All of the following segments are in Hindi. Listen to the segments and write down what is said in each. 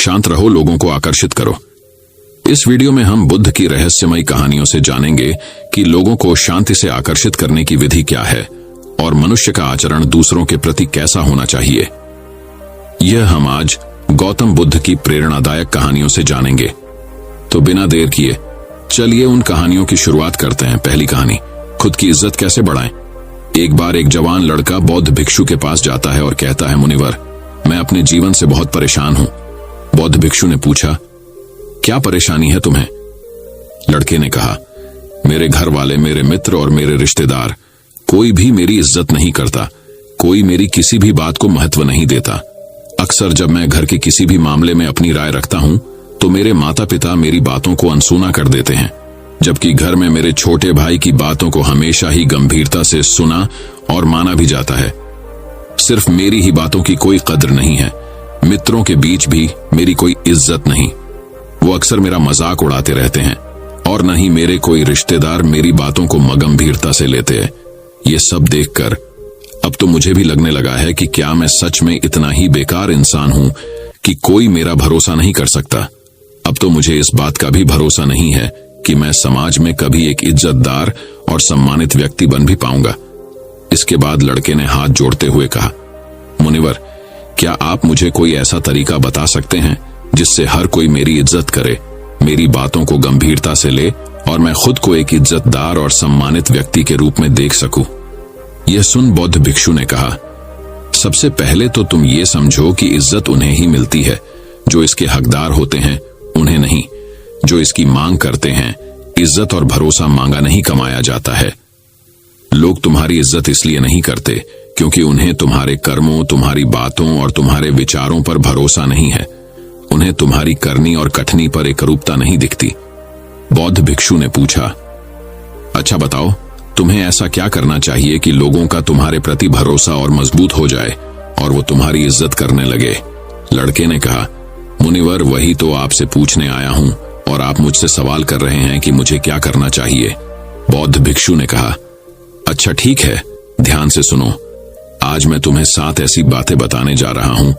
शांत रहो, लोगों को आकर्षित करो। इस वीडियो में हम बुद्ध की रहस्यमयी कहानियों से जानेंगे कि लोगों को शांति से आकर्षित करने की विधि क्या है और मनुष्य का आचरण दूसरों के प्रति कैसा होना चाहिए। यह हम आज गौतम बुद्ध की प्रेरणादायक कहानियों से जानेंगे। तो बिना देर किए चलिए उन कहानियों की शुरुआत करते हैं। पहली कहानी, खुद की इज्जत कैसे बढ़ाएं। एक बार एक जवान लड़का बौद्ध भिक्षु के पास जाता है और कहता है, मुनिवर, मैं अपने जीवन से बहुत परेशान हूं। बौद्ध भिक्षु ने पूछा, क्या परेशानी है तुम्हें? लड़के ने कहा, मेरे घर वाले, मेरे मित्र और मेरे रिश्तेदार कोई भी मेरी इज्जत नहीं करता, कोई मेरी किसी भी बात को महत्व नहीं देता। अक्सर जब मैं घर के किसी भी मामले में अपनी राय रखता हूं तो मेरे माता पिता मेरी बातों को अनसुना कर देते हैं, जबकि घर में मेरे छोटे भाई की बातों को हमेशा ही गंभीरता से सुना और माना भी जाता है। सिर्फ मेरी ही बातों की कोई कदर नहीं है। मित्रों के बीच भी मेरी कोई इज्जत नहीं, वो अक्सर मेरा मजाक उड़ाते रहते हैं और न ही मेरे कोई रिश्तेदार मेरी बातों को गंभीरता से लेते हैं। ये सब देखकर अब तो मुझे भी लगने लगा है कि क्या मैं सच में इतना ही बेकार इंसान हूं कि कोई मेरा भरोसा नहीं कर सकता। अब तो मुझे इस बात का भी भरोसा नहीं है कि मैं समाज में कभी एक इज्जतदार और सम्मानित व्यक्ति बन भी पाऊंगा। इसके बाद लड़के ने हाथ जोड़ते हुए कहा, मुनिवर, क्या आप मुझे कोई ऐसा तरीका बता सकते हैं जिससे हर कोई मेरी इज्जत करे, मेरी बातों को गंभीरता से ले और मैं खुद को एक इज्जतदार और सम्मानित व्यक्ति के रूप में देख सकूं? यह सुन बौद्ध भिक्षु ने कहा, सबसे पहले तो तुम ये समझो कि इज्जत उन्हें ही मिलती है जो इसके हकदार होते हैं, उन्हें नहीं जो इसकी मांग करते हैं। इज्जत और भरोसा मांगा नहीं कमाया जाता है। लोग तुम्हारी इज्जत इसलिए नहीं करते क्योंकि उन्हें तुम्हारे कर्मों, तुम्हारी बातों और तुम्हारे विचारों पर भरोसा नहीं है। उन्हें तुम्हारी करनी और कथनी पर एकरूपता नहीं दिखती। बौद्ध भिक्षु ने पूछा, अच्छा बताओ, तुम्हें ऐसा क्या करना चाहिए कि लोगों का तुम्हारे प्रति भरोसा और मजबूत हो जाए और वो तुम्हारी इज्जत करने लगे? लड़के ने कहा, मुनिवर, वही तो आपसे पूछने आया हूं और आप मुझसे सवाल कर रहे हैं कि मुझे क्या करना चाहिए। बौद्ध भिक्षु ने कहा, अच्छा ठीक है, ध्यान से सुनो। आज मैं तुम्हें 7 ऐसी बातें बताने जा रहा हूं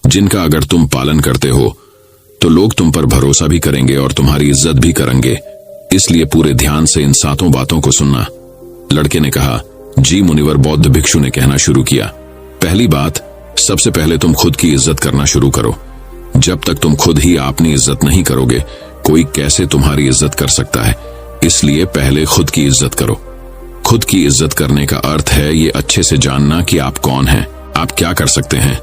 जिनका अगर तुम पालन करते हो तो लोग तुम पर भरोसा भी करेंगे और तुम्हारी इज्जत भी करेंगे। इसलिए पूरे ध्यान से इन 7 बातों को सुनना। लड़के ने कहा, जी मुनिवर। बौद्ध भिक्षु ने कहना शुरू किया, पहली बात, सबसे पहले तुम खुद की इज्जत करना शुरू करो। जब तक तुम खुद ही अपनी इज्जत नहीं करोगे, कोई कैसे तुम्हारी इज्जत कर सकता है? इसलिए पहले खुद की इज्जत करो। खुद की इज्जत करने का अर्थ है ये अच्छे से जानना कि आप कौन हैं, आप क्या कर सकते हैं।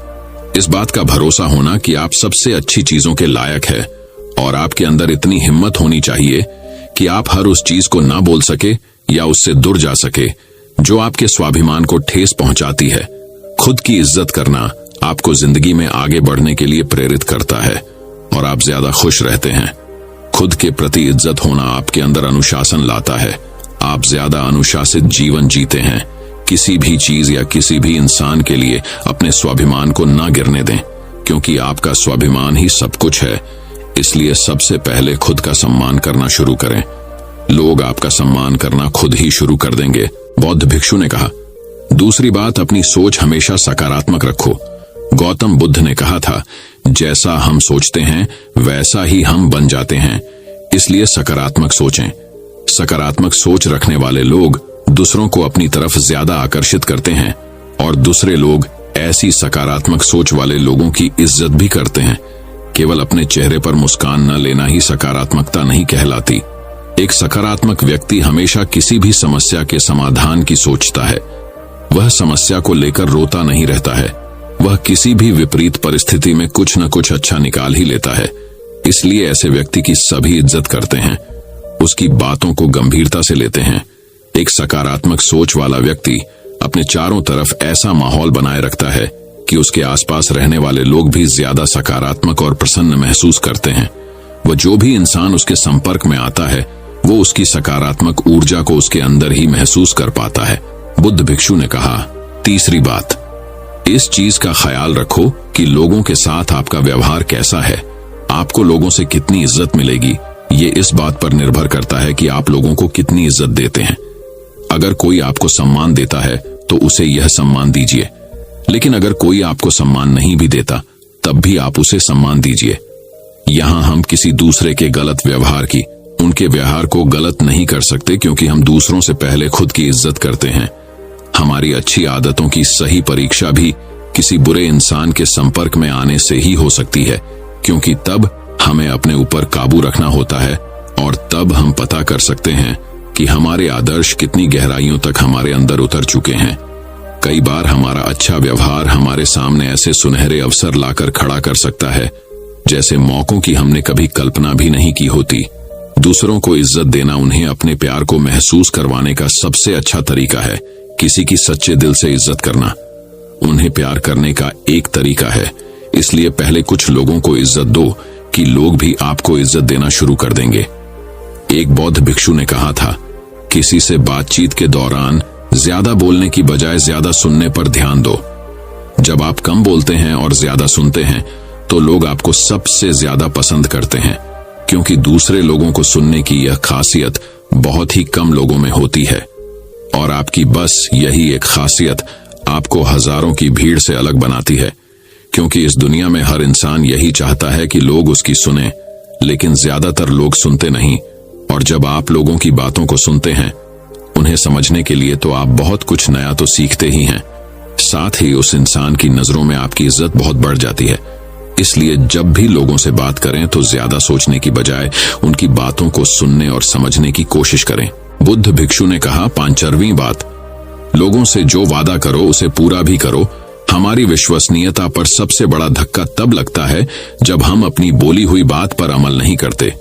इस बात का भरोसा होना कि आप सबसे अच्छी चीजों के लायक है और आपके अंदर इतनी हिम्मत होनी चाहिए कि आप हर उस चीज को ना बोल सके या उससे दूर जा सके जो आपके स्वाभिमान को ठेस पहुंचाती है। खुद की इज्जत करना आपको जिंदगी में आगे बढ़ने के लिए प्रेरित करता है और आप ज्यादा खुश रहते हैं। खुद के प्रति इज्जत होना आपके अंदर अनुशासन लाता है। आप ज्यादा अनुशासित जीवन जीते हैं। किसी भी चीज या किसी भी इंसान के लिए अपने स्वाभिमान को ना गिरने दें, क्योंकि आपका स्वाभिमान ही सब कुछ है। इसलिए सबसे पहले खुद का सम्मान करना शुरू करें। लोग आपका सम्मान करना खुद ही शुरू कर देंगे। बौद्ध भिक्षु ने कहा, दूसरी बात, अपनी सोच हमेशा सकारात्मक रखो। गौतम बुद्ध ने कहा था, जैसा हम सोचते हैं वैसा ही हम बन जाते हैं। इसलिए सकारात्मक सोचें। सकारात्मक सोच रखने वाले लोग दूसरों को अपनी तरफ ज्यादा आकर्षित करते हैं और दूसरे लोग ऐसी सकारात्मक सोच वाले लोगों की इज्जत भी करते हैं। केवल अपने चेहरे पर मुस्कान न लेना ही सकारात्मकता नहीं कहलाती। एक सकारात्मक व्यक्ति हमेशा किसी भी समस्या के समाधान की सोचता है। वह समस्या को लेकर रोता नहीं रहता है। वह किसी भी विपरीत परिस्थिति में कुछ न कुछ अच्छा निकाल ही लेता है। इसलिए ऐसे व्यक्ति की सभी इज्जत करते हैं, उसकी बातों को गंभीरता से लेते हैं। एक सकारात्मक सोच वाला व्यक्ति अपने चारों तरफ ऐसा माहौल बनाए रखता है कि उसके आसपास रहने वाले लोग भी ज्यादा सकारात्मक और प्रसन्न महसूस करते हैं। वह जो भी इंसान उसके संपर्क में आता है वो उसकी सकारात्मक ऊर्जा को उसके अंदर ही महसूस कर पाता है। बुद्ध भिक्षु ने कहा, तीसरी बात, इस चीज का ख्याल रखो कि लोगों के साथ आपका व्यवहार कैसा है। आपको लोगों से कितनी इज्जत मिलेगी ये इस बात पर निर्भर करता है कि आप लोगों को कितनी इज्जत देते हैं। अगर कोई आपको सम्मान देता है तो उसे यह सम्मान दीजिए, लेकिन अगर कोई आपको सम्मान नहीं भी देता तब भी आप उसे सम्मान दीजिए। यहाँ हम किसी दूसरे के गलत व्यवहार की, उनके व्यवहार को गलत नहीं कर सकते, क्योंकि हम दूसरों से पहले खुद की इज्जत करते हैं। हमारी अच्छी आदतों की सही परीक्षा भी किसी बुरे इंसान के संपर्क में आने से ही हो सकती है, क्योंकि तब हमें अपने ऊपर काबू रखना होता है और तब हम पता कर सकते हैं कि हमारे आदर्श कितनी गहराइयों तक हमारे अंदर उतर चुके हैं। कई बार हमारा अच्छा व्यवहार हमारे सामने ऐसे सुनहरे अवसर लाकर खड़ा कर सकता है, जैसे मौकों की हमने कभी कल्पना भी नहीं की होती। दूसरों को इज्जत देना उन्हें अपने प्यार को महसूस करवाने का सबसे अच्छा तरीका है। किसी की सच्चे दिल से इज्जत करना उन्हें प्यार करने का एक तरीका है। इसलिए पहले कुछ लोगों को इज्जत दो कि लोग भी आपको इज्जत देना शुरू कर देंगे। एक बौद्ध भिक्षु ने कहा था, किसी से बातचीत के दौरान ज्यादा बोलने की बजाय ज्यादा सुनने पर ध्यान दो। जब आप कम बोलते हैं और ज्यादा सुनते हैं तो लोग आपको सबसे ज्यादा पसंद करते हैं, क्योंकि दूसरे लोगों को सुनने की यह खासियत बहुत ही कम लोगों में होती है। और आपकी बस यही एक खासियत आपको हजारों की भीड़ से अलग बनाती है, क्योंकि इस दुनिया में हर इंसान यही चाहता है कि लोग उसकी सुने, लेकिन ज्यादातर लोग सुनते नहीं। और जब आप लोगों की बातों को सुनते हैं उन्हें समझने के लिए, तो आप बहुत कुछ नया तो सीखते ही हैं, साथ ही उस इंसान की नजरों में आपकी इज्जत बहुत बढ़ जाती है। इसलिए जब भी लोगों से बात करें तो ज्यादा सोचने की बजाय उनकी बातों को सुनने और समझने की कोशिश करें। बुद्ध भिक्षु ने कहा, 5वीं बात, लोगों से जो वादा करो उसे पूरा भी करो। हमारी विश्वसनीयता पर सबसे बड़ा धक्का तब लगता है जब हम अपनी बोली हुई बात पर अमल नहीं करते।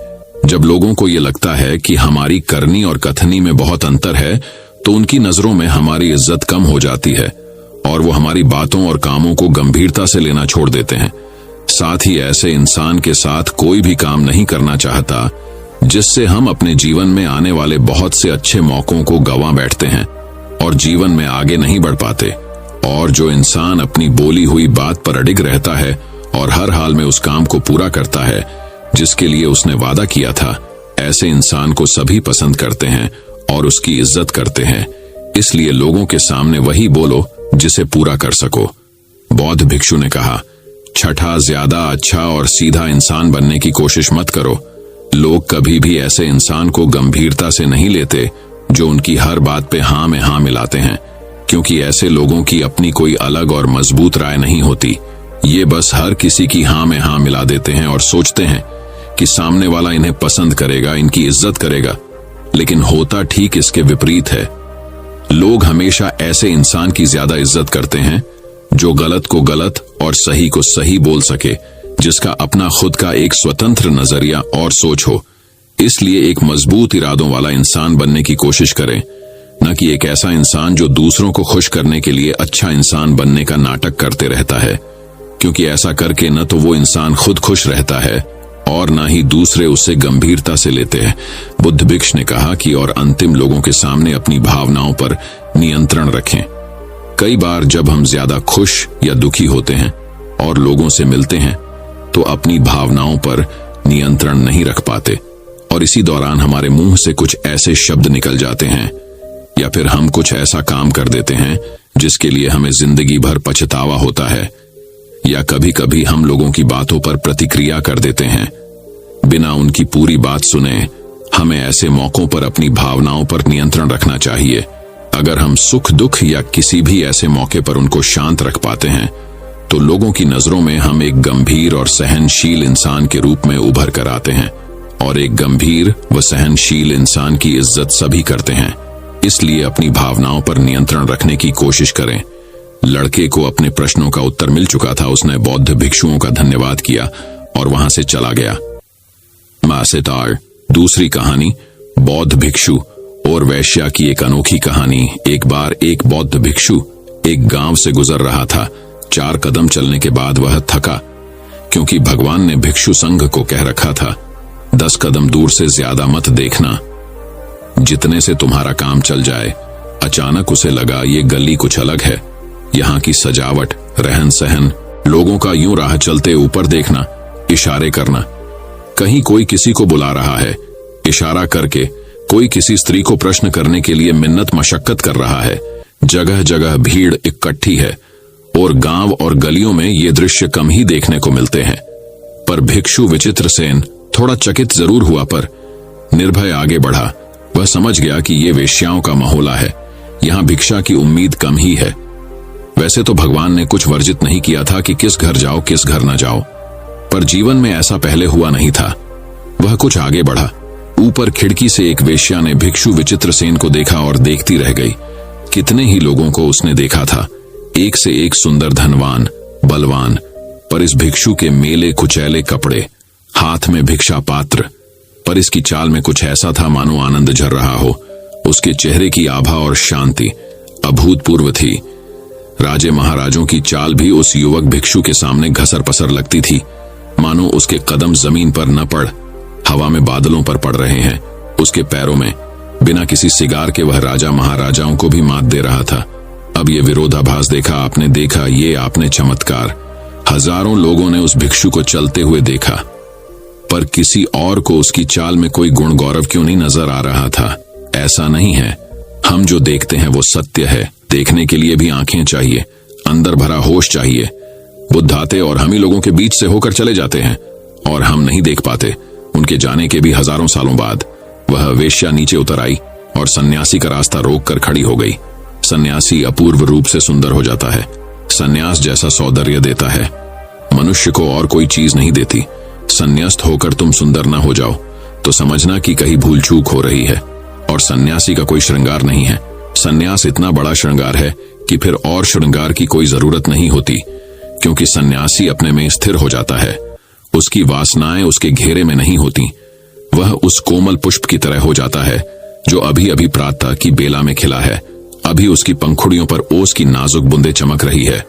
जब लोगों को यह लगता है कि हमारी करनी और कथनी में बहुत अंतर है, तो उनकी नजरों में हमारी इज्जत कम हो जाती है और वो हमारी बातों और कामों को गंभीरता से लेना छोड़ देते हैं। साथ ही ऐसे इंसान के साथ कोई भी काम नहीं करना चाहता जिससे हम अपने जीवन में आने वाले बहुत से अच्छे मौकों को गंवा बैठते हैं और जीवन में आगे नहीं बढ़ पाते। और जो इंसान अपनी बोली हुई बात पर अडिग रहता है और हर हाल में उस काम को पूरा करता है जिसके लिए उसने वादा किया था, ऐसे इंसान को सभी पसंद करते हैं और उसकी इज्जत करते हैं। इसलिए लोगों के सामने वही बोलो जिसे पूरा कर सको। बौद्ध भिक्षु ने कहा, 6, ज्यादा अच्छा और सीधा इंसान बनने की कोशिश मत करो। लोग कभी भी ऐसे इंसान को गंभीरता से नहीं लेते जो उनकी हर बात पे हाँ में हाँ मिलाते हैं, क्योंकि ऐसे लोगों की अपनी कोई अलग और मजबूत राय नहीं होती। ये बस हर किसी की हाँ में हाँ मिला देते हैं और सोचते हैं कि सामने वाला इन्हें पसंद करेगा, इनकी इज्जत करेगा, लेकिन होता ठीक इसके विपरीत है। लोग हमेशा ऐसे इंसान की ज्यादा इज्जत करते हैं जो गलत को गलत और सही को सही बोल सके, जिसका अपना खुद का एक स्वतंत्र नजरिया और सोच हो। इसलिए एक मजबूत इरादों वाला इंसान बनने की कोशिश करें, न कि एक ऐसा इंसान जो दूसरों को खुश करने के लिए अच्छा इंसान बनने का नाटक करते रहता है, क्योंकि ऐसा करके न तो वो इंसान खुद खुश रहता है और न ही दूसरे उससे गंभीरता से लेते हैं। बुद्ध भिक्षु ने कहा कि और अंतिम, लोगों के सामने अपनी भावनाओं पर नियंत्रण रखें। कई बार जब हम ज्यादा खुश या दुखी होते हैं और लोगों से मिलते हैं तो अपनी भावनाओं पर नियंत्रण नहीं रख पाते और इसी दौरान हमारे मुंह से कुछ ऐसे शब्द निकल जाते हैं या फिर हम कुछ ऐसा काम कर देते हैं जिसके लिए हमें जिंदगी भर पछतावा होता है, या कभी कभी हम लोगों की बातों पर प्रतिक्रिया कर देते हैं बिना उनकी पूरी बात सुने। हमें ऐसे मौकों पर अपनी भावनाओं पर नियंत्रण रखना चाहिए। अगर हम सुख दुख या किसी भी ऐसे मौके पर उनको शांत रख पाते हैं तो लोगों की नजरों में हम एक गंभीर और सहनशील इंसान के रूप में उभर कर आते हैं, और एक गंभीर व सहनशील इंसान की इज्जत सभी करते हैं। इसलिए अपनी भावनाओं पर नियंत्रण रखने की कोशिश करें। लड़के को अपने प्रश्नों का उत्तर मिल चुका था। उसने बौद्ध भिक्षुओं का धन्यवाद किया और वहां से चला गया। मासेतार। दूसरी कहानी, बौद्ध भिक्षु और वैश्या की एक अनोखी कहानी। एक बार एक बौद्ध भिक्षु एक गांव से गुजर रहा था। 4 कदम चलने के बाद वह थका, क्योंकि भगवान ने भिक्षु संघ को कह रखा था, 10 कदम दूर से ज्यादा मत देखना, जितने से तुम्हारा काम चल जाए। अचानक उसे लगा ये गली कुछ अलग है। यहाँ की सजावट, रहन सहन, लोगों का यूं राह चलते ऊपर देखना, इशारे करना, कहीं कोई किसी को बुला रहा है, इशारा करके कोई किसी स्त्री को प्रश्न करने के लिए मिन्नत मशक्कत कर रहा है। जगह जगह भीड़ इकट्ठी है और गांव और गलियों में ये दृश्य कम ही देखने को मिलते हैं। पर भिक्षु विचित्रसेन थोड़ा चकित जरूर हुआ, पर निर्भय आगे बढ़ा। वह समझ गया कि ये वेश्याओं का महोला है, यहाँ भिक्षा की उम्मीद कम ही है। वैसे तो भगवान ने कुछ वर्जित नहीं किया था कि किस घर जाओ किस घर न जाओ, पर जीवन में ऐसा पहले हुआ नहीं था। वह कुछ आगे बढ़ा। ऊपर खिड़की से एक वेश्या ने भिक्षु विचित्रसेन को देखा और देखती रह गई। कितने ही लोगों को उसने देखा था, एक से एक सुंदर, धनवान, बलवान, पर इस भिक्षु के मेले कुचैले कपड़े, हाथ में भिक्षा पात्र, पर इसकी चाल में कुछ ऐसा था मानो आनंद झर रहा हो। उसके चेहरे की आभा और शांति अभूतपूर्व थी। राजे महाराजों की चाल भी उस युवक भिक्षु के सामने घसर पसर लगती थी, मानो उसके कदम जमीन पर न पड़ हवा में बादलों पर पड़ रहे हैं। उसके पैरों में बिना किसी सिगार के वह राजा महाराजाओं को भी मात दे रहा था। अब ये विरोधाभास देखा आपने, देखा ये आपने चमत्कार। हजारों लोगों ने उस भिक्षु को चलते हुए देखा, पर किसी और को उसकी चाल में कोई गुण गौरव क्यों नहीं नजर आ रहा था? ऐसा नहीं है, हम जो देखते हैं वो सत्य है। देखने के लिए भी आंखें चाहिए, अंदर भरा होश चाहिए। बुद्ध आते और हम ही लोगों के बीच से होकर चले जाते हैं और हम नहीं देख पाते। उनके जाने के भी हजारों सालों बाद वह वेश्या नीचे उतर आई और सन्यासी का रास्ता रोककर खड़ी हो गई। सन्यासी अपूर्व रूप से सुंदर हो जाता है। सन्यास जैसा सौंदर्य देता है, मनुष्य को और कोई चीज नहीं देती। सन्यास्त होकर तुम सुंदर ना हो जाओ तो समझना कि कहीं भूल चूक हो रही है। और सन्यासी का कोई श्रृंगार नहीं है। सन्यास इतना बड़ा श्रृंगार है कि फिर और श्रृंगार की कोई जरूरत नहीं होती, क्योंकि सन्यासी अपने में स्थिर हो जाता है। उसकी वासनाएं उसके घेरे में नहीं होती। वह उस कोमल पुष्प की तरह हो जाता है जो अभी अभी प्रातः की बेला में खिला है। अभी उसकी पंखुड़ियों पर ओस की नाजुक बूंदें चमक रही है।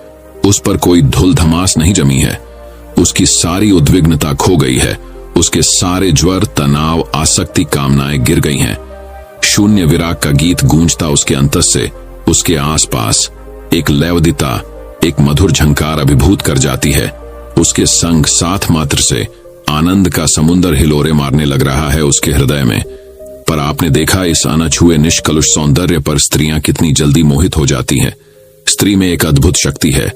उस पर कोई धुल धमास नहीं जमी है। उसकी सारी उद्विग्नता खो गई है। उसके सारे ज्वर, तनाव, आसक्ति, कामनाएं गिर गई हैं। शून्य विराग का गीत गूंजता उसके अंतस से। उसके आसपास एक लयवदिता, एक मधुर झंकार अभिभूत कर जाती है। उसके संग साथ मात्र से आनंद का समुंदर हिलोरे मारने लग रहा है उसके हृदय में। पर आपने देखा इस अनछुए निष्कलुष सौंदर्य पर स्त्रियां कितनी जल्दी मोहित हो जाती हैं। स्त्री में एक अद्भुत शक्ति है।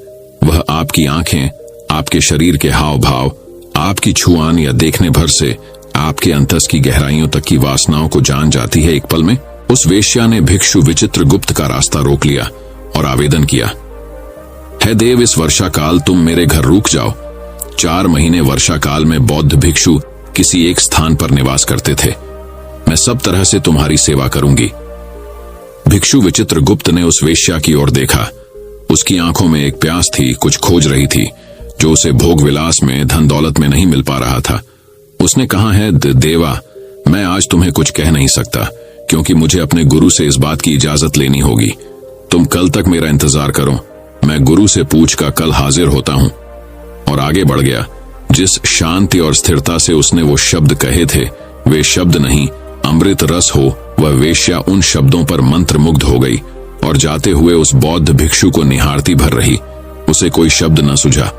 वह आपकी आंखें, आपके शरीर के हाव भाव, आपकी छुआन या देखने भर से आपके अंतस की गहराइयों तक की वासनाओं को जान जाती है एक पल में। उस वेश्या ने भिक्षु विचित्रगुप्त का रास्ता रोक लिया और आवेदन किया, हे देव, इस वर्षा काल तुम मेरे घर रुक जाओ। 4 महीने वर्षा काल में बौद्ध भिक्षु किसी एक स्थान पर निवास करते थे। मैं सब तरह से तुम्हारी सेवा करूंगी। भिक्षु विचित्रगुप्त ने उस वेश्या की ओर देखा। उसकी आंखों में एक प्यास थी, कुछ खोज रही थी जो उसे भोग विलास में, धन दौलत में नहीं मिल पा रहा था। उसने कहा, है देवा, मैं आज तुम्हें कुछ कह नहीं सकता, क्योंकि मुझे अपने गुरु से इस बात की इजाजत लेनी होगी। तुम कल तक मेरा इंतजार करो, मैं गुरु से पूछ कर कल हाजिर होता हूं। और आगे बढ़ गया। जिस शांति और स्थिरता से उसने वो शब्द कहे थे, वे शब्द नहीं, अमृत रस हो। वह वेश्या उन शब्दों पर मंत्रमुग्ध हो गई और जाते हुए उस बौद्ध भिक्षु को निहारती भर रही। उसे कोई शब्द न सूझा।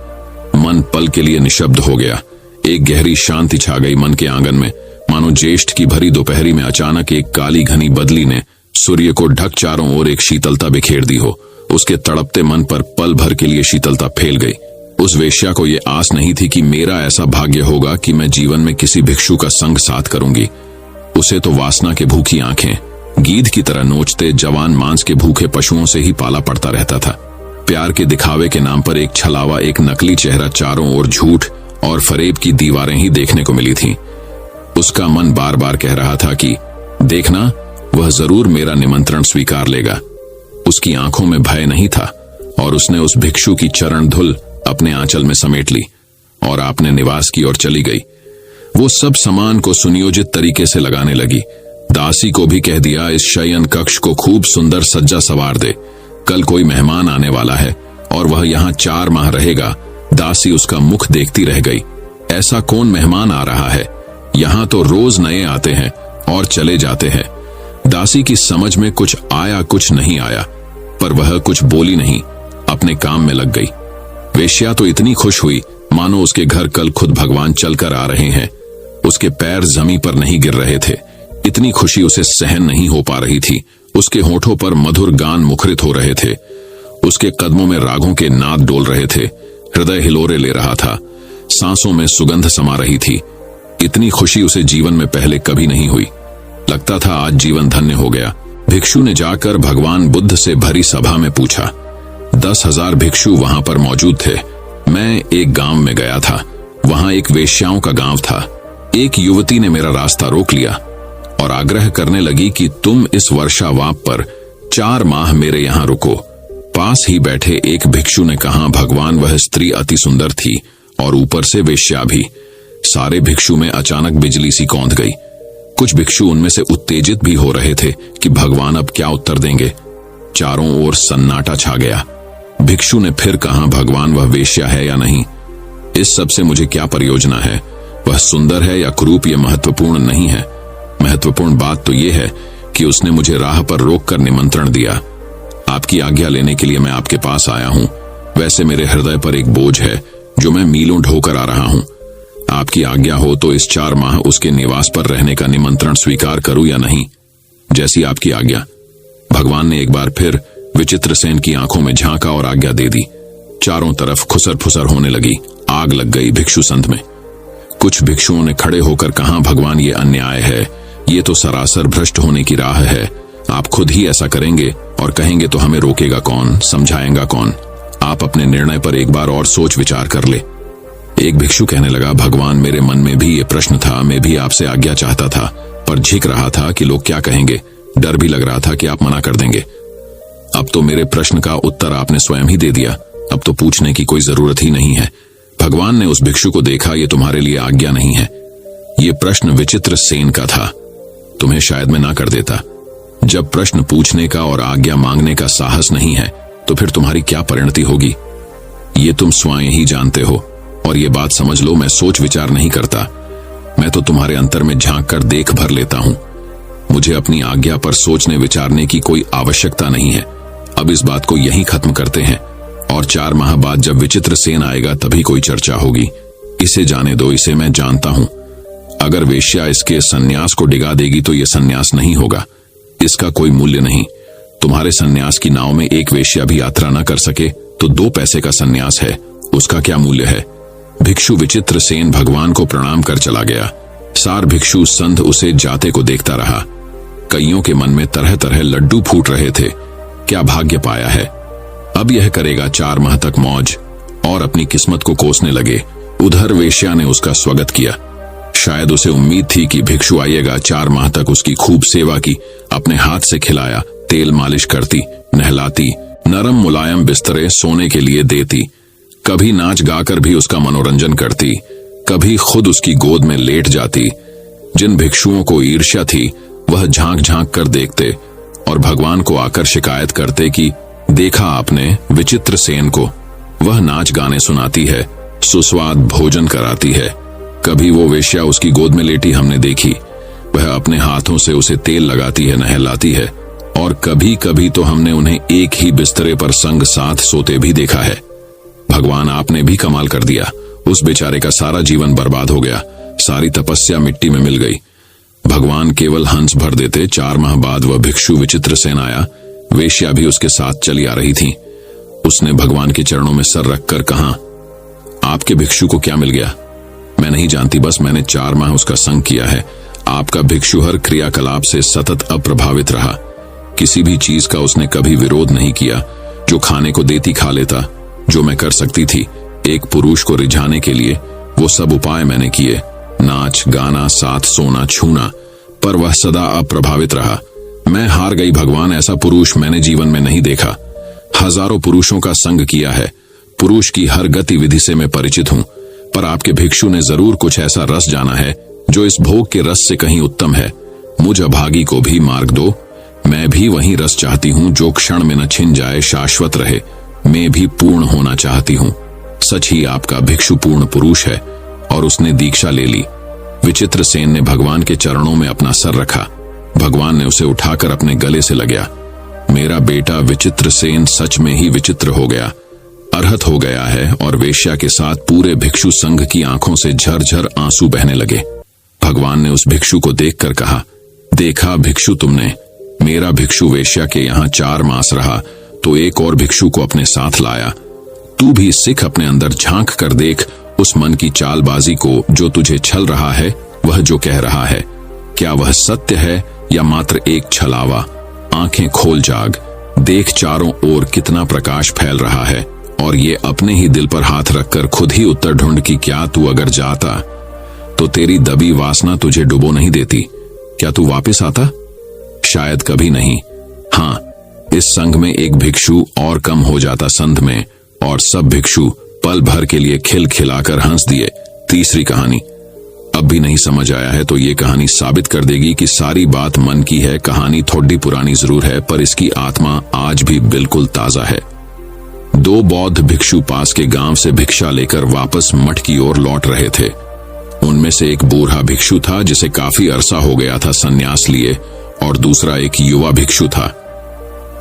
मन पल के लिए निशब्द हो गया। एक गहरी शांति छा गई मन के आंगन में, मानो ज्येष्ठ की भरी दोपहरी में अचानक एक काली घनी बदली ने सूर्य को ढक चारों ओर एक शीतलता बिखेर दी हो। उसके तड़पते मन पर पल भर के लिए शीतलता फैल गई। उस वेश्या को यह आस नहीं थी कि मेरा ऐसा भाग्य होगा कि मैं जीवन में किसी भिक्षु का संग साथ करूंगी। उसे तो वासना के भूखी आंखें गीध की तरह नोचते जवान मांस के भूखे पशुओं से ही पाला पड़ता रहता था। प्यार के दिखावे के नाम पर एक छलावा, एक नकली चेहरा, चारों ओर झूठ और फरेब की दीवारें ही देखने को मिली थीं। उसका मन बार बार कह रहा था कि देखना, वह जरूर मेरा निमंत्रण स्वीकार लेगा। उसकी आंखों में भय नहीं था और उसने उस भिक्षु की चरण धुल अपने आंचल में समेट ली और अपने निवास की ओर चली गई। वो सब सामान को सुनियोजित तरीके से लगाने लगी। दासी को भी कह दिया, इस शयन कक्ष को खूब सुंदर सज्जा सवार दे, कल कोई मेहमान आने वाला है और वह यहाँ 4 माह रहेगा। दासी उसका मुख देखती रह गई। ऐसा कौन मेहमान आ रहा है? यहाँ तो रोज नए आते हैं और चले जाते हैं। दासी की समझ में कुछ आया, कुछ नहीं आया, पर वह कुछ बोली नहीं, अपने काम में लग गई। वेश्या तो इतनी खुश हुई मानो उसके घर कल खुद भगवान चलकर आ रहे हैं। उसके पैर जमीन पर नहीं गिर रहे थे। इतनी खुशी उसे सहन नहीं हो पा रही थी। उसके होठों पर मधुर गान मुखरित हो रहे थे। उसके कदमों में रागों के नाद डोल रहे थे। हृदय हिलोरे ले रहा था। सांसों में सुगंध समा रही थी। इतनी खुशी उसे जीवन में पहले कभी नहीं हुई। लगता था आज जीवन धन्य हो गया। भिक्षु ने जाकर भगवान बुद्ध से भरी सभा में पूछा। 10,000 भिक्षु वहां पर मौजूद थे। मैं एक गांव में गया था। वहां एक वेश्याओं का गांव था। एक युवती ने मेरा रास्ता रोक लिया और आग्रह करने लगी कि तुम इस वर्षावाप पर 4 माह मेरे यहां रुको। पास ही बैठे एक भिक्षु ने कहा, भगवान वह स्त्री अति सुंदर थी और ऊपर से वेश्या भी। सारे भिक्षु में अचानक बिजली सी कौंध गई। कुछ भिक्षु उनमें से उत्तेजित भी हो रहे थे कि भगवान अब क्या उत्तर देंगे। चारों ओर सन्नाटा छा गया। भिक्षु ने फिर कहा, भगवान वह वेश्या है या नहीं, इस सब से मुझे क्या प्रयोजना है। वह सुंदर है या कुरूप ये महत्वपूर्ण नहीं है। महत्वपूर्ण बात तो यह है कि उसने मुझे राह पर रोककर निमंत्रण दिया। आपकी आज्ञा लेने के लिए मैं आपके पास आया हूं। वैसे मेरे हृदय पर एक बोझ है जो मैं मीलों ढोकर आ रहा हूं। आपकी आज्ञा हो तो इस 4 माह उसके निवास पर रहने का निमंत्रण स्वीकार करूं या नहीं। जैसी आपकी आज्ञा। भगवान ने एक बार फिर विचित्रसेन की आंखों में झांका और आज्ञा दे दी। चारों तरफ खुसर फुसर होने लगी। आग लग गई भिक्षु संत में। कुछ भिक्षुओं ने खड़े होकर कहा, भगवान ये अन्याय है, ये तो सरासर भ्रष्ट होने की राह है। आप खुद ही ऐसा करेंगे और कहेंगे तो हमें रोकेगा कौन, समझाएगा कौन। आप अपने निर्णय पर एक बार और सोच विचार कर ले। एक भिक्षु कहने लगा, भगवान मेरे मन में भी ये प्रश्न था। मैं भी आपसे आज्ञा चाहता था पर झिक रहा था कि लोग क्या कहेंगे। डर भी लग रहा था कि आप मना कर देंगे। अब तो मेरे प्रश्न का उत्तर आपने स्वयं ही दे दिया। अब तो पूछने की कोई जरूरत ही नहीं है। भगवान ने उस भिक्षु को देखा, ये तुम्हारे लिए आज्ञा नहीं है। ये प्रश्न विचित्रसेन का था। तुम्हें शायद मैं ना कर देता। जब प्रश्न पूछने का और आज्ञा मांगने का साहस नहीं है तो फिर तुम्हारी क्या परिणति होगी, ये तुम स्वयं ही जानते हो। और ये बात समझ लो, मैं सोच विचार नहीं करता। मैं तो तुम्हारे अंतर में झांक कर देख भर लेता हूं। मुझे अपनी आज्ञा पर सोचने विचारने की कोई आवश्यकता नहीं है। अब इस बात को यहीं खत्म करते हैं और 4 माह बाद जब विचित्रसेन आएगा तभी कोई चर्चा होगी। इसे जाने दो, इसे मैं जानता हूं। अगर वेश्या इसके सन्यास को डिगा देगी तो यह सन्यास नहीं होगा। इसका कोई मूल्य नहीं। तुम्हारे सन्यास की नाव में एक वेश्या भी यात्रा न कर सके तो 2 पैसे का सन्यास है, उसका क्या मूल्य है। भिक्षु विचित्रसेन भगवान को प्रणाम कर चला गया। सार भिक्षु संत उसे जाते को देखता रहा। कईयों के मन में तरह तरह लड्डू फूट रहे थे। क्या भाग्य पाया है, अब यह करेगा 4 माह तक मौज और अपनी किस्मत को कोसने लगे। उधर वेश्या ने उसका स्वागत किया। शायद उसे उम्मीद थी कि भिक्षु आएगा। 4 माह तक उसकी खूब सेवा की, अपने हाथ से खिलाया, तेल मालिश करती, नहलाती, नरम मुलायम बिस्तरे सोने के लिए देती, कभी नाच गाकर भी उसका मनोरंजन करती, कभी खुद उसकी गोद में लेट जाती। जिन भिक्षुओं को ईर्ष्या थी वह झांक झांक कर देखते और भगवान को आकर शिकायत करते कि देखा आपने विचित्रसेन को, वह नाच गाने सुनाती है, सुस्वाद भोजन कराती है। कभी वो वेश्या उसकी गोद में लेटी हमने देखी। वह अपने हाथों से उसे तेल लगाती है, नहलाती है और कभी कभी तो हमने उन्हें एक ही बिस्तरे पर संग साथ सोते भी देखा है। भगवान आपने भी कमाल कर दिया। उस बेचारे का सारा जीवन बर्बाद हो गया, सारी तपस्या मिट्टी में मिल गई। भगवान केवल हंस भर देते। 4 माह बाद वह भिक्षु विचित्रसेन आया। वेश्या भी उसके साथ चली आ रही थी। उसने भगवान के चरणों में सर रखकर कहा, आपके भिक्षु को क्या मिल गया? मैं नहीं जानती, बस मैंने 4 माह उसका संग किया है। आपका भिक्षु हर क्रियाकलाप से सतत अप्रभावित रहा। किसी भी चीज का उसने कभी विरोध नहीं किया। जो खाने को देती खा लेता। जो मैं कर सकती थी एक पुरुष को रिझाने के लिए, वो सब उपाय मैंने किए, नाच गाना, साथ सोना, छूना, पर वह सदा अप्रभावित रहा। मैं हार गई भगवान, ऐसा पुरुष मैंने जीवन में नहीं देखा। हजारों पुरुषों का संग किया है, पुरुष की हर गतिविधि से मैं परिचित हूं, पर आपके भिक्षु ने जरूर कुछ ऐसा रस जाना है जो इस भोग के रस से कहीं उत्तम है। मुझ अभागी को भी मार्ग दो। मैं भी वही रस चाहती हूं जो क्षण में न छिन जाए, शाश्वत रहे। मैं भी पूर्ण होना चाहती हूं। सच ही आपका भिक्षु पूर्ण पुरुष है। और उसने दीक्षा ले ली। विचित्रसेन ने भगवान के चरणों में अपना सर रखा। भगवान ने उसे उठाकर अपने गले से लगाया। मेरा बेटा विचित्रसेन सच में ही विचित्र हो गया, अर्हत हो गया है। और वेश्या के साथ पूरे भिक्षु संघ की आंखों से झरझर आंसू बहने लगे। भगवान ने उस भिक्षु को देखकर कहा, देखा भिक्षु, तुमने मेरा भिक्षु वेश्या के यहाँ 4 मास रहा तो एक और भिक्षु को अपने साथ लाया। तू भी सिख अपने अंदर झांक कर देख उस मन की चालबाजी को जो तुझे छल रहा है, वह जो कह रहा है, क्या वह सत्य है या मात्र एक छलावा? आंखें खोल जाग, देख चारों ओर कितना प्रकाश फैल रहा है, और ये अपने ही दिल पर हाथ रखकर खुद ही उत्तर ढूंढ कि क्या तू अगर जाता तो तेरी दबी वासना तुझे डुबो नहीं देती? क्या तू वापस आता? शायद कभी नहीं। हाँ, इस संघ में एक भिक्षु और कम हो जाता संध में, और सब भिक्षु पल भर के लिए खिल खिलाकर हंस दिए। तीसरी कहानी। अब भी नहीं समझ आया है तो ये कहानी साबित कर देगी कि सारी बात मन की है। कहानी थोड़ी पुरानी जरूर है, पर इसकी आत्मा आज भी बिल्कुल ताजा है। दो बौद्ध भिक्षु पास के गांव से भिक्षा लेकर वापस मठ की ओर लौट रहे थे। उनमें से एक बूढ़ा भिक्षु था जिसे काफी अरसा हो गया था संन्यास लिए, और दूसरा एक युवा भिक्षु था,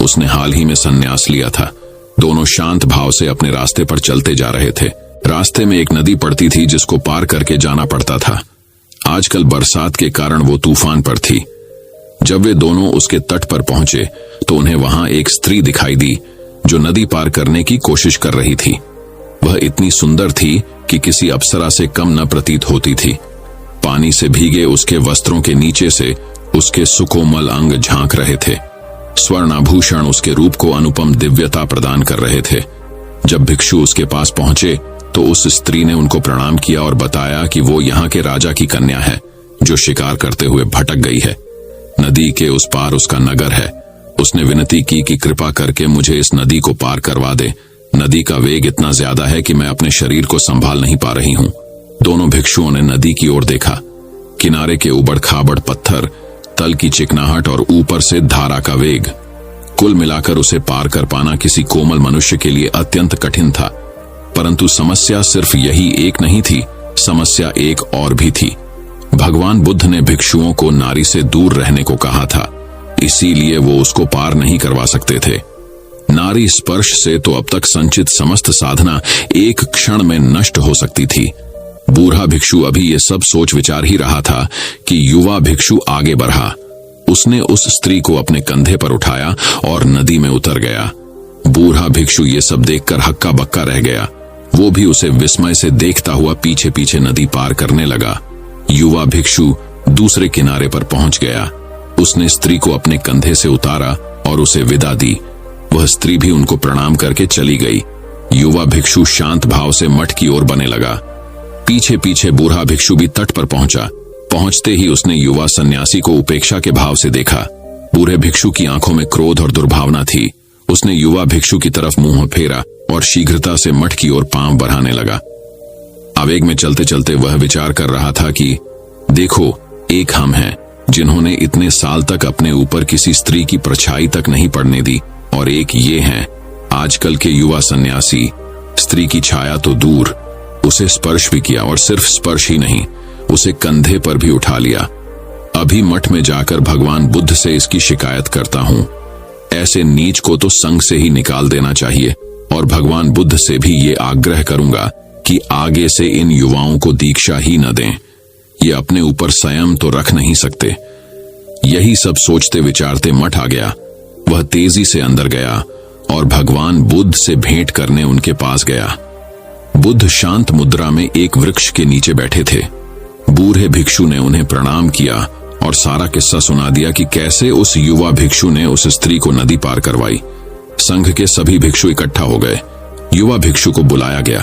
उसने हाल ही में संन्यास लिया था। दोनों शांत भाव से अपने रास्ते पर चलते जा रहे थे। रास्ते में एक नदी पड़ती थी जिसको पार करके जाना पड़ता था। आजकल बरसात के कारण वो तूफान पर थी। जब वे दोनों उसके तट पर पहुंचे तो उन्हें वहां एक स्त्री दिखाई दी जो नदी पार करने की कोशिश कर रही थी। वह इतनी सुंदर थी कि किसी अप्सरा से कम न प्रतीत होती थी। पानी से भीगे उसके वस्त्रों के नीचे से उसके सुकोमल अंग झांक रहे थे। स्वर्णाभूषण उसके रूप को अनुपम दिव्यता प्रदान कर रहे थे। जब भिक्षु उसके पास पहुंचे तो उस स्त्री ने उनको प्रणाम किया और बताया कि वो यहाँ के राजा की कन्या है जो शिकार करते हुए भटक गई है। नदी के उस पार उसका नगर है। उसने विनती की कि कृपा करके मुझे इस नदी को पार करवा दे। नदी का वेग इतना ज्यादा है कि मैं अपने शरीर को संभाल नहीं पा रही हूँ। दोनों भिक्षुओं ने नदी की ओर देखा। किनारे के उबड़ खाबड़ पत्थर, तल की चिकनाहट और ऊपर से धारा का वेग, कुल मिलाकर उसे पार कर पाना किसी कोमल मनुष्य के लिए अत्यंत कठिन था। परंतु समस्या सिर्फ यही एक नहीं थी, समस्या एक और भी थी। भगवान बुद्ध ने भिक्षुओं को नारी से दूर रहने को कहा था, इसीलिए वो उसको पार नहीं करवा सकते थे। नारी स्पर्श से तो अब तक संचित समस्त साधना एक क्षण में नष्ट हो सकती थी। बूढ़ा भिक्षु अभी ये सब सोच विचार ही रहा था कि युवा भिक्षु आगे बढ़ा। उसने उस स्त्री को अपने कंधे पर उठाया और नदी में उतर गया। बूढ़ा भिक्षु ये सब देखकर हक्का बक्का रह गया। वो भी उसे विस्मय से देखता हुआ पीछे पीछे नदी पार करने लगा। युवा भिक्षु दूसरे किनारे पर पहुंच गया। उसने स्त्री को अपने कंधे से उतारा और उसे विदा दी। वह स्त्री भी उनको प्रणाम करके चली गई। युवा भिक्षु शांत भाव से मठ की ओर बने लगा। पीछे पीछे बूढ़ा भिक्षु भी तट पर पहुंचा। पहुंचते ही उसने युवा सन्यासी को उपेक्षा के भाव से देखा। बूढ़े भिक्षु की आंखों में क्रोध और दुर्भावना थी। उसने युवा भिक्षु की तरफ मुंह फेरा और शीघ्रता से मठ की ओर पांव बढ़ाने लगा। आवेग में चलते चलते वह विचार कर रहा था कि देखो, एक हम हैं जिन्होंने इतने साल तक अपने ऊपर किसी स्त्री की परछाई तक नहीं पड़ने दी, और एक ये हैं आजकल के युवा सन्यासी। स्त्री की छाया तो दूर, उसे स्पर्श भी किया, और सिर्फ स्पर्श ही नहीं, उसे कंधे पर भी उठा लिया। अभी मठ में जाकर भगवान बुद्ध से इसकी शिकायत करता हूं। ऐसे नीच को तो संघ से ही निकाल देना चाहिए, और भगवान बुद्ध से भी ये आग्रह करूंगा कि आगे से इन युवाओं को दीक्षा ही न दें। ये अपने ऊपर संयम तो रख नहीं सकते। यही सब सोचते विचारते मठ आ गया। वह तेजी से अंदर गया और भगवान बुद्ध से भेंट करने उनके पास गया। बुद्ध शांत मुद्रा में एक वृक्ष के नीचे बैठे थे। बूढ़े भिक्षु ने उन्हें प्रणाम किया और सारा किस्सा सुना दिया कि कैसे उस युवा भिक्षु ने उस स्त्री को नदी पार करवाई। संघ के सभी भिक्षु इकट्ठा हो गए। युवा भिक्षु को बुलाया गया।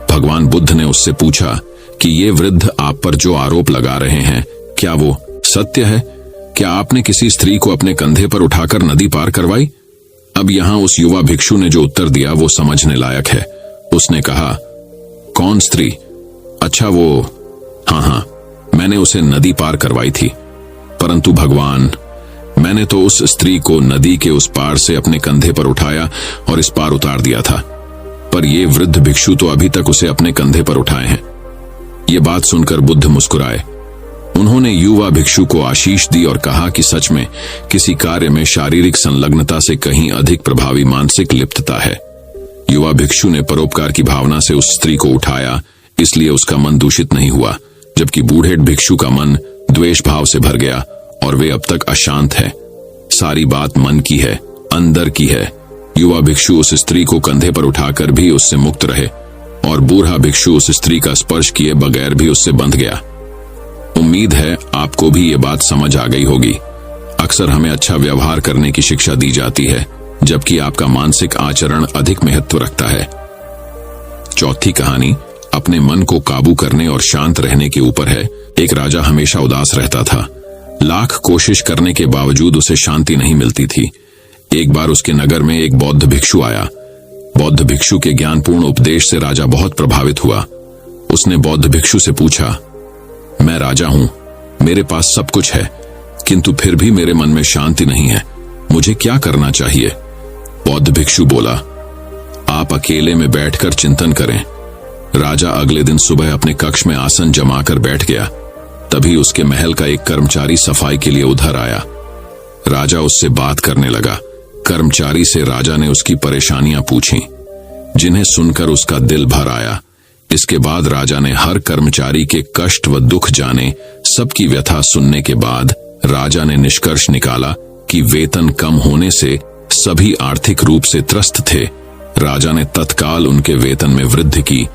भगवान बुद्ध ने उससे पूछा कि ये वृद्ध आप पर जो आरोप लगा रहे हैं, क्या वो सत्य है? क्या आपने किसी स्त्री को अपने कंधे पर उठाकर नदी पार करवाई? अब यहां उस युवा भिक्षु ने जो उत्तर दिया वो समझने लायक है। उसने कहा, कौन स्त्री? अच्छा, वो हाँ, मैंने उसे नदी पार करवाई थी। परंतु भगवान, मैंने तो उस स्त्री को नदी के उस पार से अपने कंधे पर उठाया और इस पार उतार दिया था, पर ये वृद्ध भिक्षु तो अभी तक उसे अपने कंधे पर उठाए हैं। ये बात सुनकर बुद्ध मुस्कुराए। उन्होंने युवा भिक्षु को आशीष दी और कहा कि सच में किसी कार्य में शारीरिक संलग्नता से कहीं अधिक प्रभावी मानसिक लिप्तता है। युवा भिक्षु ने परोपकार की भावना से उस स्त्री को उठाया, इसलिए उसका मन दूषित नहीं हुआ, जबकि बूढ़े भिक्षु का मन द्वेष भाव से भर गया और वे अब तक अशांत है। सारी बात मन की है, अंदर की है। युवा भिक्षु उस स्त्री को कंधे पर उठाकर भी उससे मुक्त रहे। और बूढ़ा भिक्षु उस स्त्री का स्पर्श किए बगैर भी उससे बंध गया। उम्मीद है आपको भी ये बात समझ आ गई होगी। अक्सर हमें अच्छा व्यवहार करने की शिक्षा दी जाती है, जबकि आपका मानसिक आचरण अधिक महत्व रखता है। चौथी कहानी अपने मन को काबू करने और शांत रहने के ऊपर है। एक राजा हमेशा उदास रहता था। लाख कोशिश करने के बावजूद उसे शांति नहीं मिलती थी। एक बार उसके नगर में एक बौद्ध भिक्षु आया। बौद्ध भिक्षु के ज्ञानपूर्ण उपदेश से राजा बहुत प्रभावित हुआ। उसने बौद्ध भिक्षु से पूछा, मैं राजा हूं, मेरे पास सब कुछ है, किंतु फिर भी मेरे मन में शांति नहीं है, मुझे क्या करना चाहिए? बौद्ध भिक्षु बोला, आप अकेले में बैठकर चिंतन करें। राजा अगले दिन सुबह अपने कक्ष में आसन जमाकर बैठ गया। तभी उसके महल का एक कर्मचारी सफाई के लिए उधर आया। राजा उससे बात करने लगा। कर्मचारी से राजा ने उसकी परेशानियां पूछी, जिन्हें सुनकर उसका दिल भर आया। इसके बाद राजा ने हर कर्मचारी के कष्ट व दुख जाने, सबकी व्यथा सुनने के बाद राजा ने निष्कर्ष निकाला कि वेतन कम होने से सभी आर्थिक रूप से त्रस्त थे। राजा ने तत्काल उनके वेतन में वृद्धि की,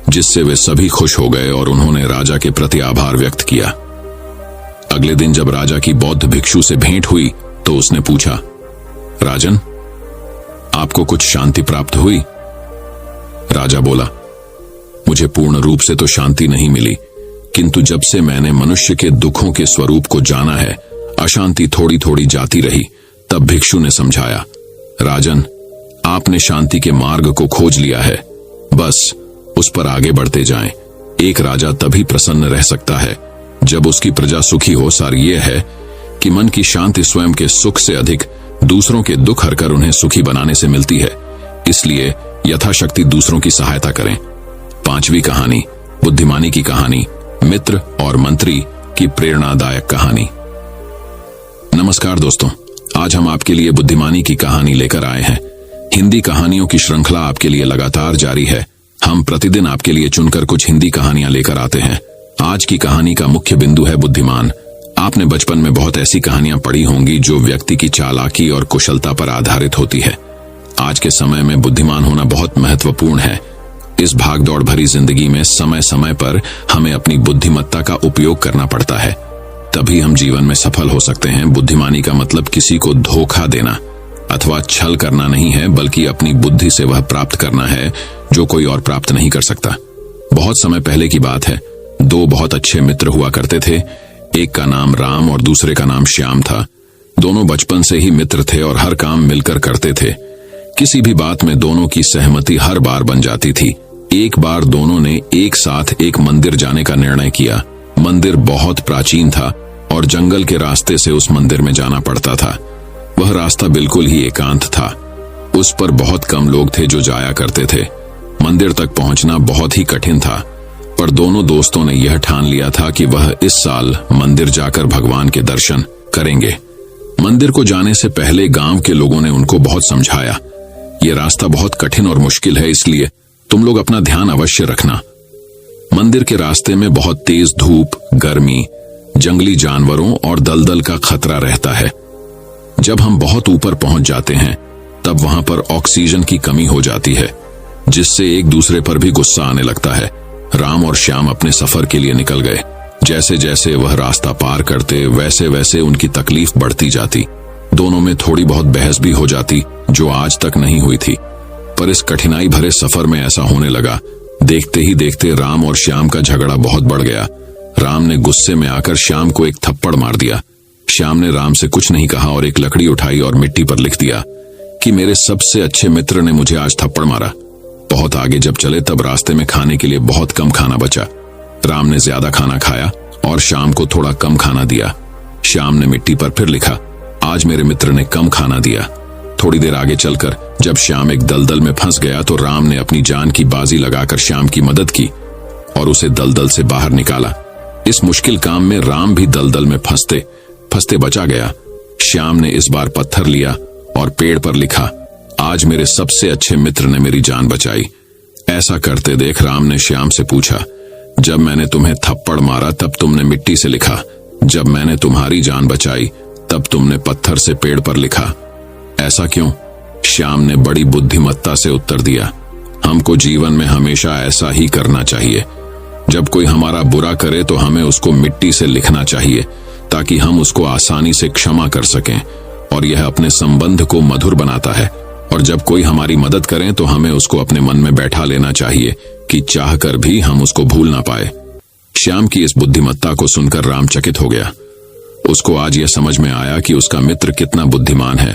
जिससे वे सभी खुश हो गए और उन्होंने राजा के प्रति आभार व्यक्त किया। अगले दिन जब राजा की बौद्ध भिक्षु से भेंट हुई तो उसने पूछा, राजन, आपको कुछ शांति प्राप्त हुई? राजा बोला, मुझे पूर्ण रूप से तो शांति नहीं मिली, किंतु जब से मैंने मनुष्य के दुखों के स्वरूप को जाना है, अशांति थोड़ी थोड़ी जाती रही। तब भिक्षु ने समझाया, राजन, आपने शांति के मार्ग को खोज लिया है, बस उस पर आगे बढ़ते जाएं। एक राजा तभी प्रसन्न रह सकता है जब उसकी प्रजा सुखी हो। सार यह है कि मन की शांति स्वयं के सुख से अधिक दूसरों के दुख हरकर उन्हें सुखी बनाने से मिलती है। इसलिए यथाशक्ति दूसरों की सहायता करें। पांचवी कहानी बुद्धिमानी की कहानी, मित्र और मंत्री की प्रेरणादायक कहानी। नमस्कार दोस्तों, आज हम आपके लिए बुद्धिमानी की कहानी लेकर आए हैं। हिंदी कहानियों की श्रृंखला आपके लिए लगातार जारी है। हम प्रतिदिन आपके लिए चुनकर कुछ हिंदी कहानियां लेकर आते हैं। आज की कहानी का मुख्य बिंदु है बुद्धिमान। आपने बचपन में बहुत ऐसी कहानियां पढ़ी होंगी जो व्यक्ति की चालाकी और कुशलता पर आधारित होती है। आज के समय में बुद्धिमान होना बहुत महत्वपूर्ण है। इस भागदौड़ भरी जिंदगी में समय समय पर हमें अपनी बुद्धिमत्ता का उपयोग करना पड़ता है, तभी हम जीवन में सफल हो सकते हैं। बुद्धिमानी का मतलब किसी को धोखा देना अथवा छल करना नहीं है, बल्कि अपनी बुद्धि से वह प्राप्त करना है जो कोई और प्राप्त नहीं कर सकता। बहुत समय पहले की बात है। दो बहुत अच्छे मित्र हुआ करते थे। एक का नाम राम और दूसरे का नाम श्याम था। दोनों बचपन से ही मित्र थे और हर काम मिलकर करते थे। किसी भी बात में दोनों की सहमति हर बार बन जाती थी। एक बार दोनों ने एक साथ एक मंदिर जाने का निर्णय किया। मंदिर बहुत प्राचीन था और जंगल के रास्ते से उस मंदिर में जाना पड़ता था। वह रास्ता बिल्कुल ही एकांत था। उस पर बहुत कम लोग थे जो जाया करते थे। मंदिर तक पहुंचना बहुत ही कठिन था, पर दोनों दोस्तों ने यह ठान लिया था कि वह इस साल मंदिर जाकर भगवान के दर्शन करेंगे। मंदिर को जाने से पहले गांव के लोगों ने उनको बहुत समझाया, यह रास्ता बहुत कठिन और मुश्किल है, इसलिए तुम लोग अपना ध्यान अवश्य रखना। मंदिर के रास्ते में बहुत तेज धूप, गर्मी, जंगली जानवरों और दलदल का खतरा रहता है। जब हम बहुत ऊपर पहुंच जाते हैं तब वहां पर ऑक्सीजन की कमी हो जाती है, जिससे एक दूसरे पर भी गुस्सा आने लगता है। राम और श्याम अपने सफर के लिए निकल गए। जैसे जैसे वह रास्ता पार करते वैसे वैसे उनकी तकलीफ बढ़ती जाती। दोनों में थोड़ी बहुत बहस भी हो जाती, जो आज तक नहीं हुई थी। पर इस कठिनाई भरे सफर में ऐसा होने लगा, देखते ही देखते राम और श्याम का झगड़ा बहुत बढ़ गया। राम ने गुस्से में आकर श्याम को एक थप्पड़ मार दिया। श्याम ने राम से कुछ नहीं कहा और एक लकड़ी उठाई और मिट्टी पर लिख दिया कि मेरे सबसे अच्छे मित्र ने मुझे आज थप्पड़ मारा। बहुत आगे जब चले तब रास्ते में खाने के लिए बहुत कम खाना बचा। राम ने ज्यादा खाना खाया और श्याम को थोड़ा कम खाना दिया। श्याम ने मिट्टी पर फिर लिखा, आज मेरे मित्र ने कम खाना दिया। थोड़ी देर आगे चलकर जब श्याम एक दलदल में फंस गया तो राम ने अपनी जान की बाजी लगाकर श्याम की मदद की और उसे दलदल से बाहर निकाला। इस मुश्किल काम में राम भी दलदल में फंसते फंसते बचा गया। श्याम ने इस बार पत्थर लिया और पेड़ पर लिखा, आज मेरे सबसे अच्छे मित्र ने मेरी जान बचाई। ऐसा करते देख राम ने श्याम से पूछा, जब मैंने तुम्हें थप्पड़ मारा तब तुमने मिट्टी से लिखा, जब मैंने तुम्हारी जान बचाई तब तुमने पत्थर से पेड़ पर लिखा, ऐसा क्यों? श्याम ने बड़ी बुद्धिमत्ता से उत्तर दिया, हमको जीवन में हमेशा ऐसा ही करना चाहिए। जब कोई हमारा बुरा करे तो हमें उसको मिट्टी से लिखना चाहिए ताकि हम उसको आसानी से क्षमा कर सकें, और यह अपने संबंध को मधुर बनाता है। और जब कोई हमारी मदद करे तो हमें उसको अपने मन में बैठा लेना चाहिए कि चाहकर भी हम उसको भूल ना पाए। श्याम की इस बुद्धिमत्ता को सुनकर राम चकित हो गया। उसको आज यह समझ में आया कि उसका मित्र कितना बुद्धिमान है।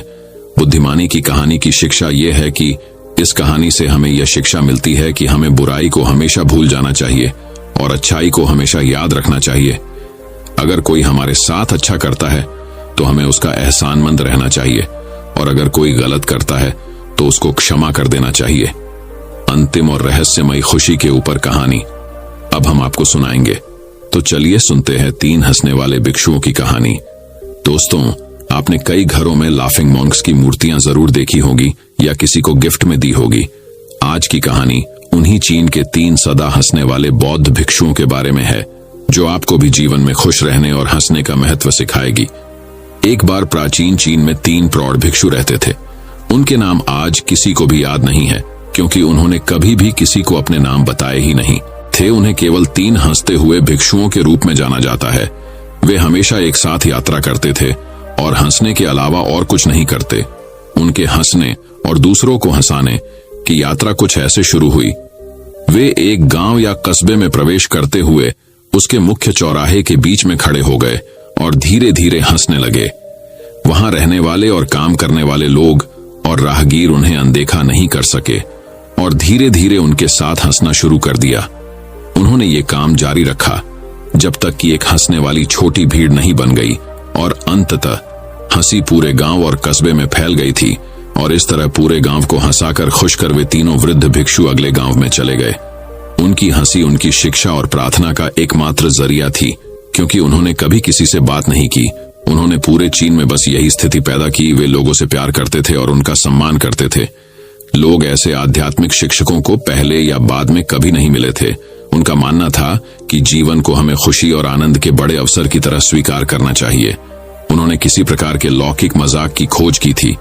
बुद्धिमानी की कहानी की शिक्षा यह है कि इस कहानी से हमें यह शिक्षा मिलती है कि हमें बुराई को हमेशा भूल जाना चाहिए और अच्छाई को हमेशा याद रखना चाहिए। अगर कोई हमारे साथ अच्छा करता है तो हमें उसका एहसानमंद रहना चाहिए, और अगर कोई गलत करता है तो उसको क्षमा कर देना चाहिए। अंतिम और रहस्यमयी खुशी के ऊपर कहानी अब हम आपको सुनाएंगे, तो चलिए सुनते हैं 3 हंसने वाले भिक्षुओं की कहानी। दोस्तों, आपने कई घरों में लाफिंग मॉन्क्स की मूर्तियां जरूर देखी होगी या किसी को गिफ्ट में दी होगी। आज की कहानी उन्हीं चीन के 3 सदा हंसने वाले बौद्ध भिक्षुओं के बारे में है, जो आपको भी जीवन में खुश रहने और हंसने का महत्व सिखाएगी। एक बार प्राचीन चीन में 3 प्रौढ़ भिक्षु रहते थे। उनके नाम आज किसी को भी याद नहीं है, क्योंकि उन्होंने कभी भी किसी को अपने नाम बताए ही नहीं थे। उन्हें केवल 3 हंसते हुए भिक्षुओं के रूप में जाना जाता है। वे हमेशा एक साथ यात्रा करते थे और हंसने के अलावा और कुछ नहीं करते। उनके हंसने और दूसरों को हंसाने की यात्रा कुछ ऐसे शुरू हुई। वे एक गांव या कस्बे में प्रवेश करते हुए उसके मुख्य चौराहे के बीच में खड़े हो गए और धीरे धीरे हंसने लगे। वहां रहने वाले और काम करने वाले लोग और राहगीर उन्हें अनदेखा नहीं कर सके और धीरे धीरे उनके साथ हंसना शुरू कर दिया। उन्होंने ये काम जारी रखा जब तक कि एक हंसने वाली छोटी भीड़ नहीं बन गई और अंततः हंसी पूरे गांव और कस्बे में फैल गई थी। और इस तरह पूरे गांव को हंसाकर खुश कर वे तीनों वृद्ध भिक्षु अगले गांव में चले गए। उनकी हंसी उनकी शिक्षा और प्रार्थना का एकमात्र जरिया थी, क्योंकि उन्होंने कभी किसी से बात नहीं की। उन्होंने पूरे चीन में बस यही स्थिति पैदा की। वे लोगों से प्यार करते थे और उनका सम्मान करते थे। लोग ऐसे आध्यात्मिक शिक्षकों को पहले या बाद में कभी नहीं मिले थे। उनका मानना था कि जीवन को हमें खुशी और आनंद के बड़े अवसर की तरह स्वीकार करना चाहिए। उन्होंने किसी प्रकार के लौकिक मजाक की खोज की थी,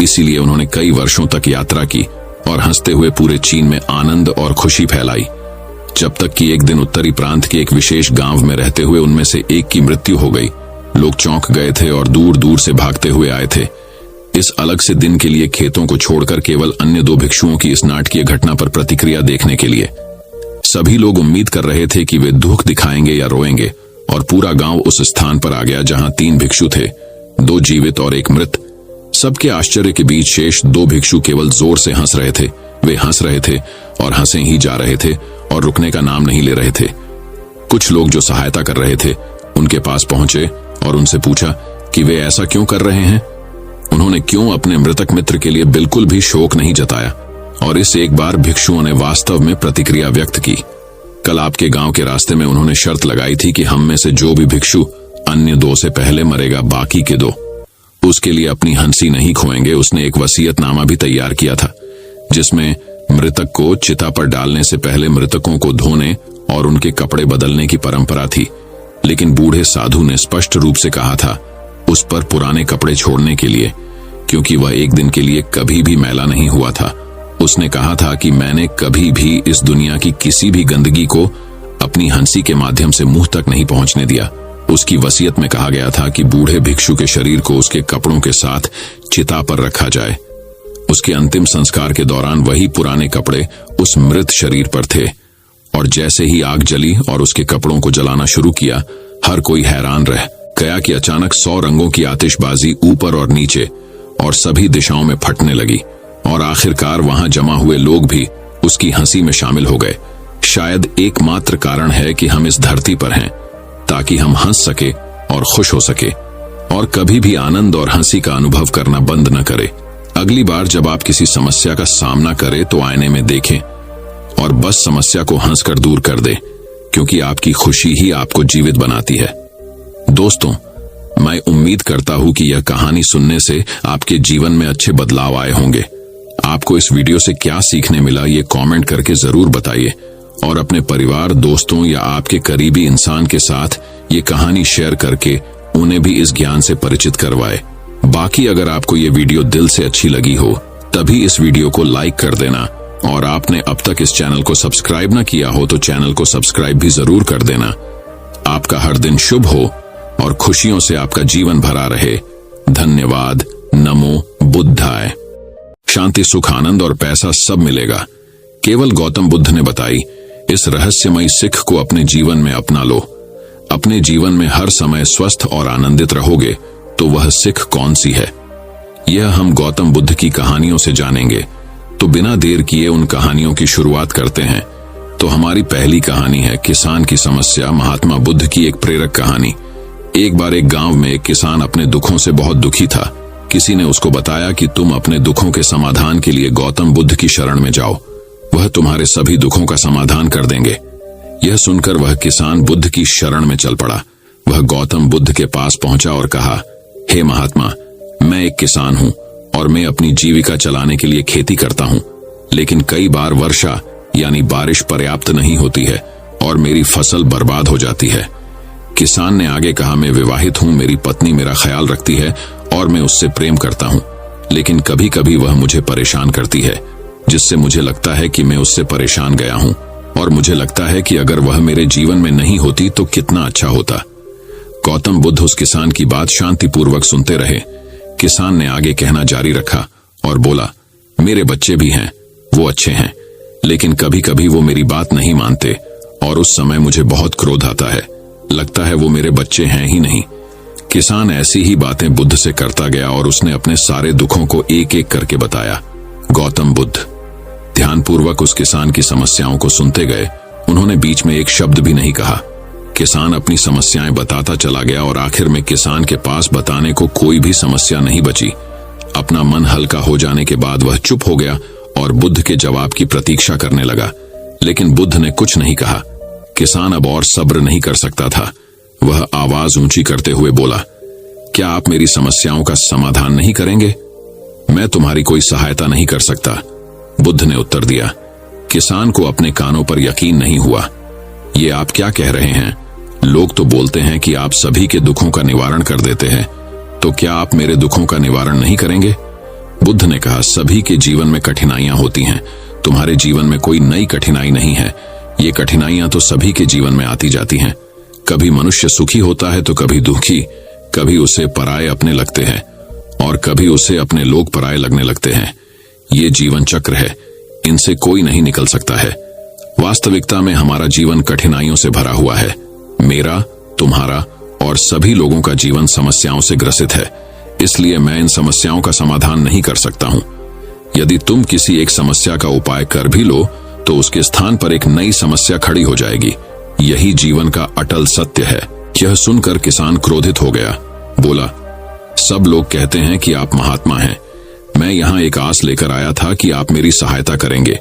इसीलिए उन्होंने कई वर्षों तक यात्रा की और हंसते हुए पूरे चीन में आनंद और खुशी फैलाई। जब तक कि एक दिन उत्तरी प्रांत के एक विशेष गांव में रहते हुए उनमें से एक की मृत्यु हो गई। लोग चौंक गए थे और दूर दूर से भागते हुए आए थे। इस अलग से दिन के लिए खेतों को छोड़कर केवल अन्य 2 भिक्षुओं की इस नाटकीय घटना पर प्रतिक्रिया देखने के लिए। सभी लोग उम्मीद कर रहे थे कि वे दुख दिखाएंगे या रोएंगे, और पूरा गांव उस स्थान पर आ गया जहां 3 भिक्षु थे, 2 जीवित और 1 मृत। सबके आश्चर्य के बीच शेष 2 भिक्षु केवल जोर से हंस रहे थे। वे हंस रहे थे और हंसे ही जा रहे थे और रुकने का नाम नहीं ले रहे थे। कुछ लोग जो सहायता कर रहे थे उनके पास पहुंचे और उनसे पूछा कि वे ऐसा क्यों कर रहे हैं। उन्होंने क्यों अपने मृतक मित्र के लिए बिल्कुल भी शोक नहीं जताया, और इस एक बार भिक्षुओं ने वास्तव में प्रतिक्रिया व्यक्त की। कल आपके गांव के रास्ते में उन्होंने शर्त लगाई थी कि हम में से जो भी भिक्षु अन्य 2 से पहले मरेगा, बाकी के 2 उसके लिए अपनी हंसी नहीं खोएंगे। उसने एक वसीयतनामा भी तैयार किया था, जिसमें मृतक को चिता पर डालने से पहले मृतकों को धोने और उनके कपड़े बदलने की परंपरा थी। लेकिन बूढ़े साधु ने स्पष्ट रूप से कहा था उस पर पुराने कपड़े छोड़ने के लिए, क्योंकि वह एक दिन के लिए कभी भी मैला नहीं हुआ था। उसने कहा था कि मैंने कभी भी इस दुनिया की किसी भी गंदगी को अपनी हंसी के माध्यम से मुंह तक नहीं पहुंचने दिया। उसकी वसीयत में कहा गया था कि बूढ़े भिक्षु के शरीर को उसके कपड़ों के साथ चिता पर रखा जाए। उसके अंतिम संस्कार के दौरान वही पुराने कपड़े उस मृत शरीर पर थे, और जैसे ही आग जली और उसके कपड़ों को जलाना शुरू किया, हर कोई हैरान रह गया कि अचानक 100 रंगों की आतिशबाजी ऊपर और नीचे और सभी दिशाओं में फटने लगी, और आखिरकार वहां जमा हुए लोग भी उसकी हंसी में शामिल हो गए। शायद एकमात्र कारण है कि हम इस धरती पर हैं, ताकि हम हंस सके और खुश हो सके, और कभी भी आनंद और हंसी का अनुभव करना बंद न करें। अगली बार जब आप किसी समस्या का सामना करें तो आईने में देखें और बस समस्या को हंसकर दूर कर दें, क्योंकि आपकी खुशी ही आपको जीवित बनाती है। दोस्तों, मैं उम्मीद करता हूं कि यह कहानी सुनने से आपके जीवन में अच्छे बदलाव आए होंगे। आपको इस वीडियो से क्या सीखने मिला, ये कमेंट करके जरूर बताइए, और अपने परिवार, दोस्तों या आपके करीबी इंसान के साथ ये कहानी शेयर करके उन्हें भी इस ज्ञान से परिचित करवाए। बाकी अगर आपको ये वीडियो दिल से अच्छी लगी हो, तभी इस वीडियो को लाइक कर देना और आपने अब तक इस चैनल को सब्सक्राइब न किया हो तो चैनल को सब्सक्राइब भी जरूर कर देना। आपका हर दिन शुभ हो और खुशियों से आपका जीवन भरा रहे। धन्यवाद। नमो बुद्धाय। शांति, सुख, आनंद और पैसा सब मिलेगा। केवल गौतम बुद्ध ने बताई इस रहस्यमयी सीख को अपने जीवन में अपना लो। अपने जीवन में हर समय स्वस्थ और आनंदित रहोगे तो वह सीख कौन सी है, यह हम गौतम बुद्ध की कहानियों से जानेंगे। तो बिना देर किए उन कहानियों की शुरुआत करते हैं। तो हमारी पहली कहानी है किसान की समस्या, महात्मा बुद्ध की एक प्रेरक कहानी। एक बार एक गांव में एक किसान अपने दुखों से बहुत दुखी था। किसी ने उसको बताया कि तुम अपने दुखों के समाधान के लिए गौतम बुद्ध की शरण में जाओ, वह तुम्हारे सभी दुखों का समाधान कर देंगे। यह सुनकर वह किसान बुद्ध की शरण में चल पड़ा। वह गौतम बुद्ध के पास पहुंचा और कहा, हे महात्मा, मैं एक किसान हूं और मैं अपनी जीविका चलाने के लिए खेती करता हूं, लेकिन कई बार वर्षा यानी बारिश पर्याप्त नहीं होती है और मेरी फसल बर्बाद हो जाती है। किसान ने आगे कहा, मैं विवाहित हूं, मेरी पत्नी मेरा ख्याल रखती है और मैं उससे प्रेम करता हूं, लेकिन कभी कभी वह मुझे परेशान करती है, जिससे मुझे लगता है कि मैं उससे परेशान गया हूं और मुझे लगता है कि अगर वह मेरे जीवन में नहीं होती तो कितना अच्छा होता। गौतम बुद्ध उस किसान की बात शांतिपूर्वक सुनते रहे। किसान ने आगे कहना जारी रखा और बोला, मेरे बच्चे भी हैं, वो अच्छे हैं, लेकिन कभी कभी वो मेरी बात नहीं मानते और उस समय मुझे बहुत क्रोध आता है। लगता है वो मेरे बच्चे हैं ही नहीं। किसान ऐसी ही बातें बुद्ध से करता गया और उसने अपने सारे दुखों को एक एक करके बताया। गौतम बुद्ध ध्यानपूर्वक उस किसान की समस्याओं को सुनते गए। उन्होंने बीच में एक शब्द भी नहीं कहा। किसान अपनी समस्याएं बताता चला गया और आखिर में किसान के पास बताने को कोई भी समस्या नहीं बची। अपना मन हल्का हो जाने के बाद वह चुप हो गया और बुद्ध के जवाब की प्रतीक्षा करने लगा, लेकिन बुद्ध ने कुछ नहीं कहा। किसान अब और सब्र नहीं कर सकता था। वह आवाज ऊंची करते हुए बोला, क्या आप मेरी समस्याओं का समाधान नहीं करेंगे? मैं तुम्हारी कोई सहायता नहीं कर सकता, बुद्ध ने उत्तर दिया। किसान को अपने कानों पर यकीन नहीं हुआ। ये आप क्या कह रहे हैं? लोग तो बोलते हैं कि आप सभी के दुखों का निवारण कर देते हैं, तो क्या आप मेरे दुखों का निवारण नहीं करेंगे? बुद्ध ने कहा, सभी के जीवन में कठिनाइयां होती हैं। तुम्हारे जीवन में कोई नई कठिनाई नहीं है। ये कठिनाइयां तो सभी के जीवन में आती जाती हैं। कभी मनुष्य सुखी होता है तो कभी दुखी, कभी उसे पराये अपने लगते हैं और कभी उसे अपने लोग पराये लगने लगते हैं। ये जीवन चक्र है, इनसे कोई नहीं निकल सकता है। वास्तविकता में हमारा जीवन कठिनाइयों से भरा हुआ है। मेरा, तुम्हारा और सभी लोगों का जीवन समस्याओं से ग्रसित है, इसलिए मैं इन समस्याओं का समाधान नहीं कर सकता हूं। यदि तुम किसी एक समस्या का उपाय कर भी लो तो उसके स्थान पर एक नई समस्या खड़ी हो जाएगी। यही जीवन का अटल सत्य है। यह सुनकर किसान क्रोधित हो गया। बोला, सब लोग कहते हैं कि आप महात्मा हैं। मैं यहाँ एक आस लेकर आया था कि आप मेरी सहायता करेंगे।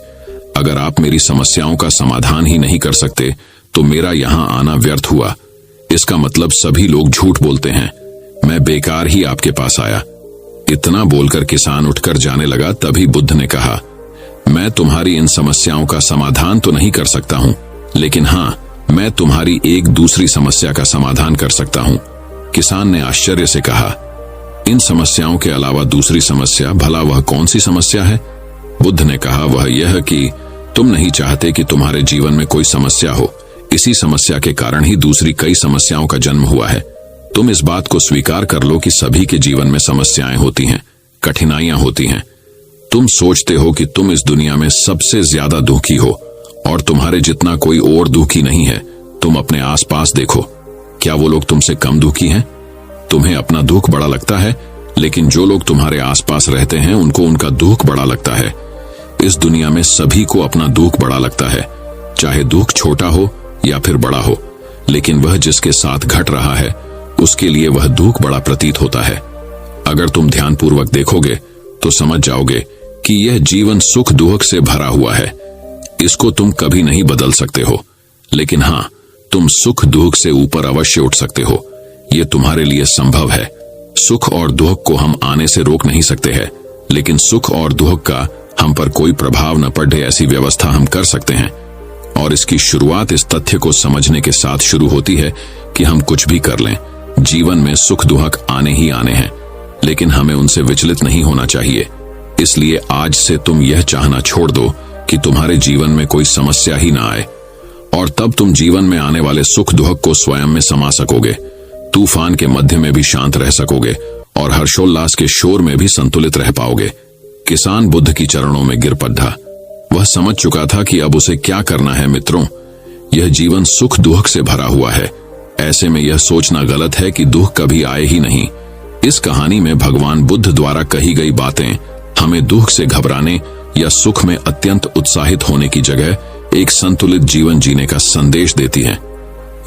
अगर आप मेरी समस्याओं का समाधान ही नहीं कर सकते तो मेरा यहाँ आना व्यर्थ हुआ। इसका मतलब सभी लोग झूठ बोलते हैं। मैं बेकार ही आपके पास आया। इतना बोलकर किसान उठकर जाने लगा। तभी बुद्ध ने कहा, मैं तुम्हारी इन समस्याओं का समाधान तो नहीं कर सकता हूं, लेकिन हाँ, मैं तुम्हारी एक दूसरी समस्या का समाधान कर सकता हूं। किसान ने आश्चर्य से कहा, इन समस्याओं के अलावा दूसरी समस्या? भला वह कौन सी समस्या है? बुद्ध ने कहा, वह यह कि तुम नहीं चाहते कि तुम्हारे जीवन में कोई समस्या हो। इसी समस्या के कारण ही दूसरी कई समस्याओं का जन्म हुआ है। तुम इस बात को स्वीकार कर लो कि सभी के जीवन में समस्याएं होती हैं, कठिनाइयां होती हैं। तुम सोचते हो कि तुम इस दुनिया में सबसे ज्यादा दुखी हो और तुम्हारे जितना कोई और दुखी नहीं है। तुम अपने आसपास देखो, क्या वो लोग तुमसे कम दुखी हैं? तुम्हें अपना दुख बड़ा लगता है, लेकिन जो लोग तुम्हारे आसपास रहते हैं उनको उनका दुख बड़ा लगता है। इस दुनिया में सभी को अपना दुख बड़ा लगता है, चाहे दुख छोटा हो या फिर बड़ा हो, लेकिन वह जिसके साथ घट रहा है उसके लिए वह दुख बड़ा प्रतीत होता है। अगर तुम ध्यानपूर्वक देखोगे तो समझ जाओगे कि यह जीवन सुख दुख से भरा हुआ है। इसको तुम कभी नहीं बदल सकते हो, लेकिन हाँ, तुम सुख दुख से ऊपर अवश्य उठ सकते हो। यह तुम्हारे लिए संभव है। सुख और दुख को हम आने से रोक नहीं सकते हैं, लेकिन सुख और दुख का हम पर कोई प्रभाव न पड़े ऐसी व्यवस्था हम कर सकते हैं। और इसकी शुरुआत इस तथ्य को समझने के साथ शुरू होती है कि हम कुछ भी कर लें, जीवन में सुख दुख आने ही आने हैं, लेकिन हमें उनसे विचलित नहीं होना चाहिए। इसलिए आज से तुम यह चाहना छोड़ दो कि तुम्हारे जीवन में कोई समस्या ही ना आए, और तब तुम जीवन में आने वाले सुख दुख को स्वयं में समा सकोगे। तूफान के मध्य में भी शांत रह सकोगे और हर्षोल्लास के शोर में भी संतुलित रह पाओगे। किसान बुद्ध की चरणों में गिर पड़ा। वह समझ चुका था कि अब उसे क्या करना है। मित्रों, यह जीवन सुख दुख से भरा हुआ है। ऐसे में यह सोचना गलत है कि दुख कभी आए ही नहीं। इस कहानी में भगवान बुद्ध द्वारा कही गई बातें हमें दुख से घबराने या सुख में अत्यंत उत्साहित होने की जगह एक संतुलित जीवन जीने का संदेश देती हैं।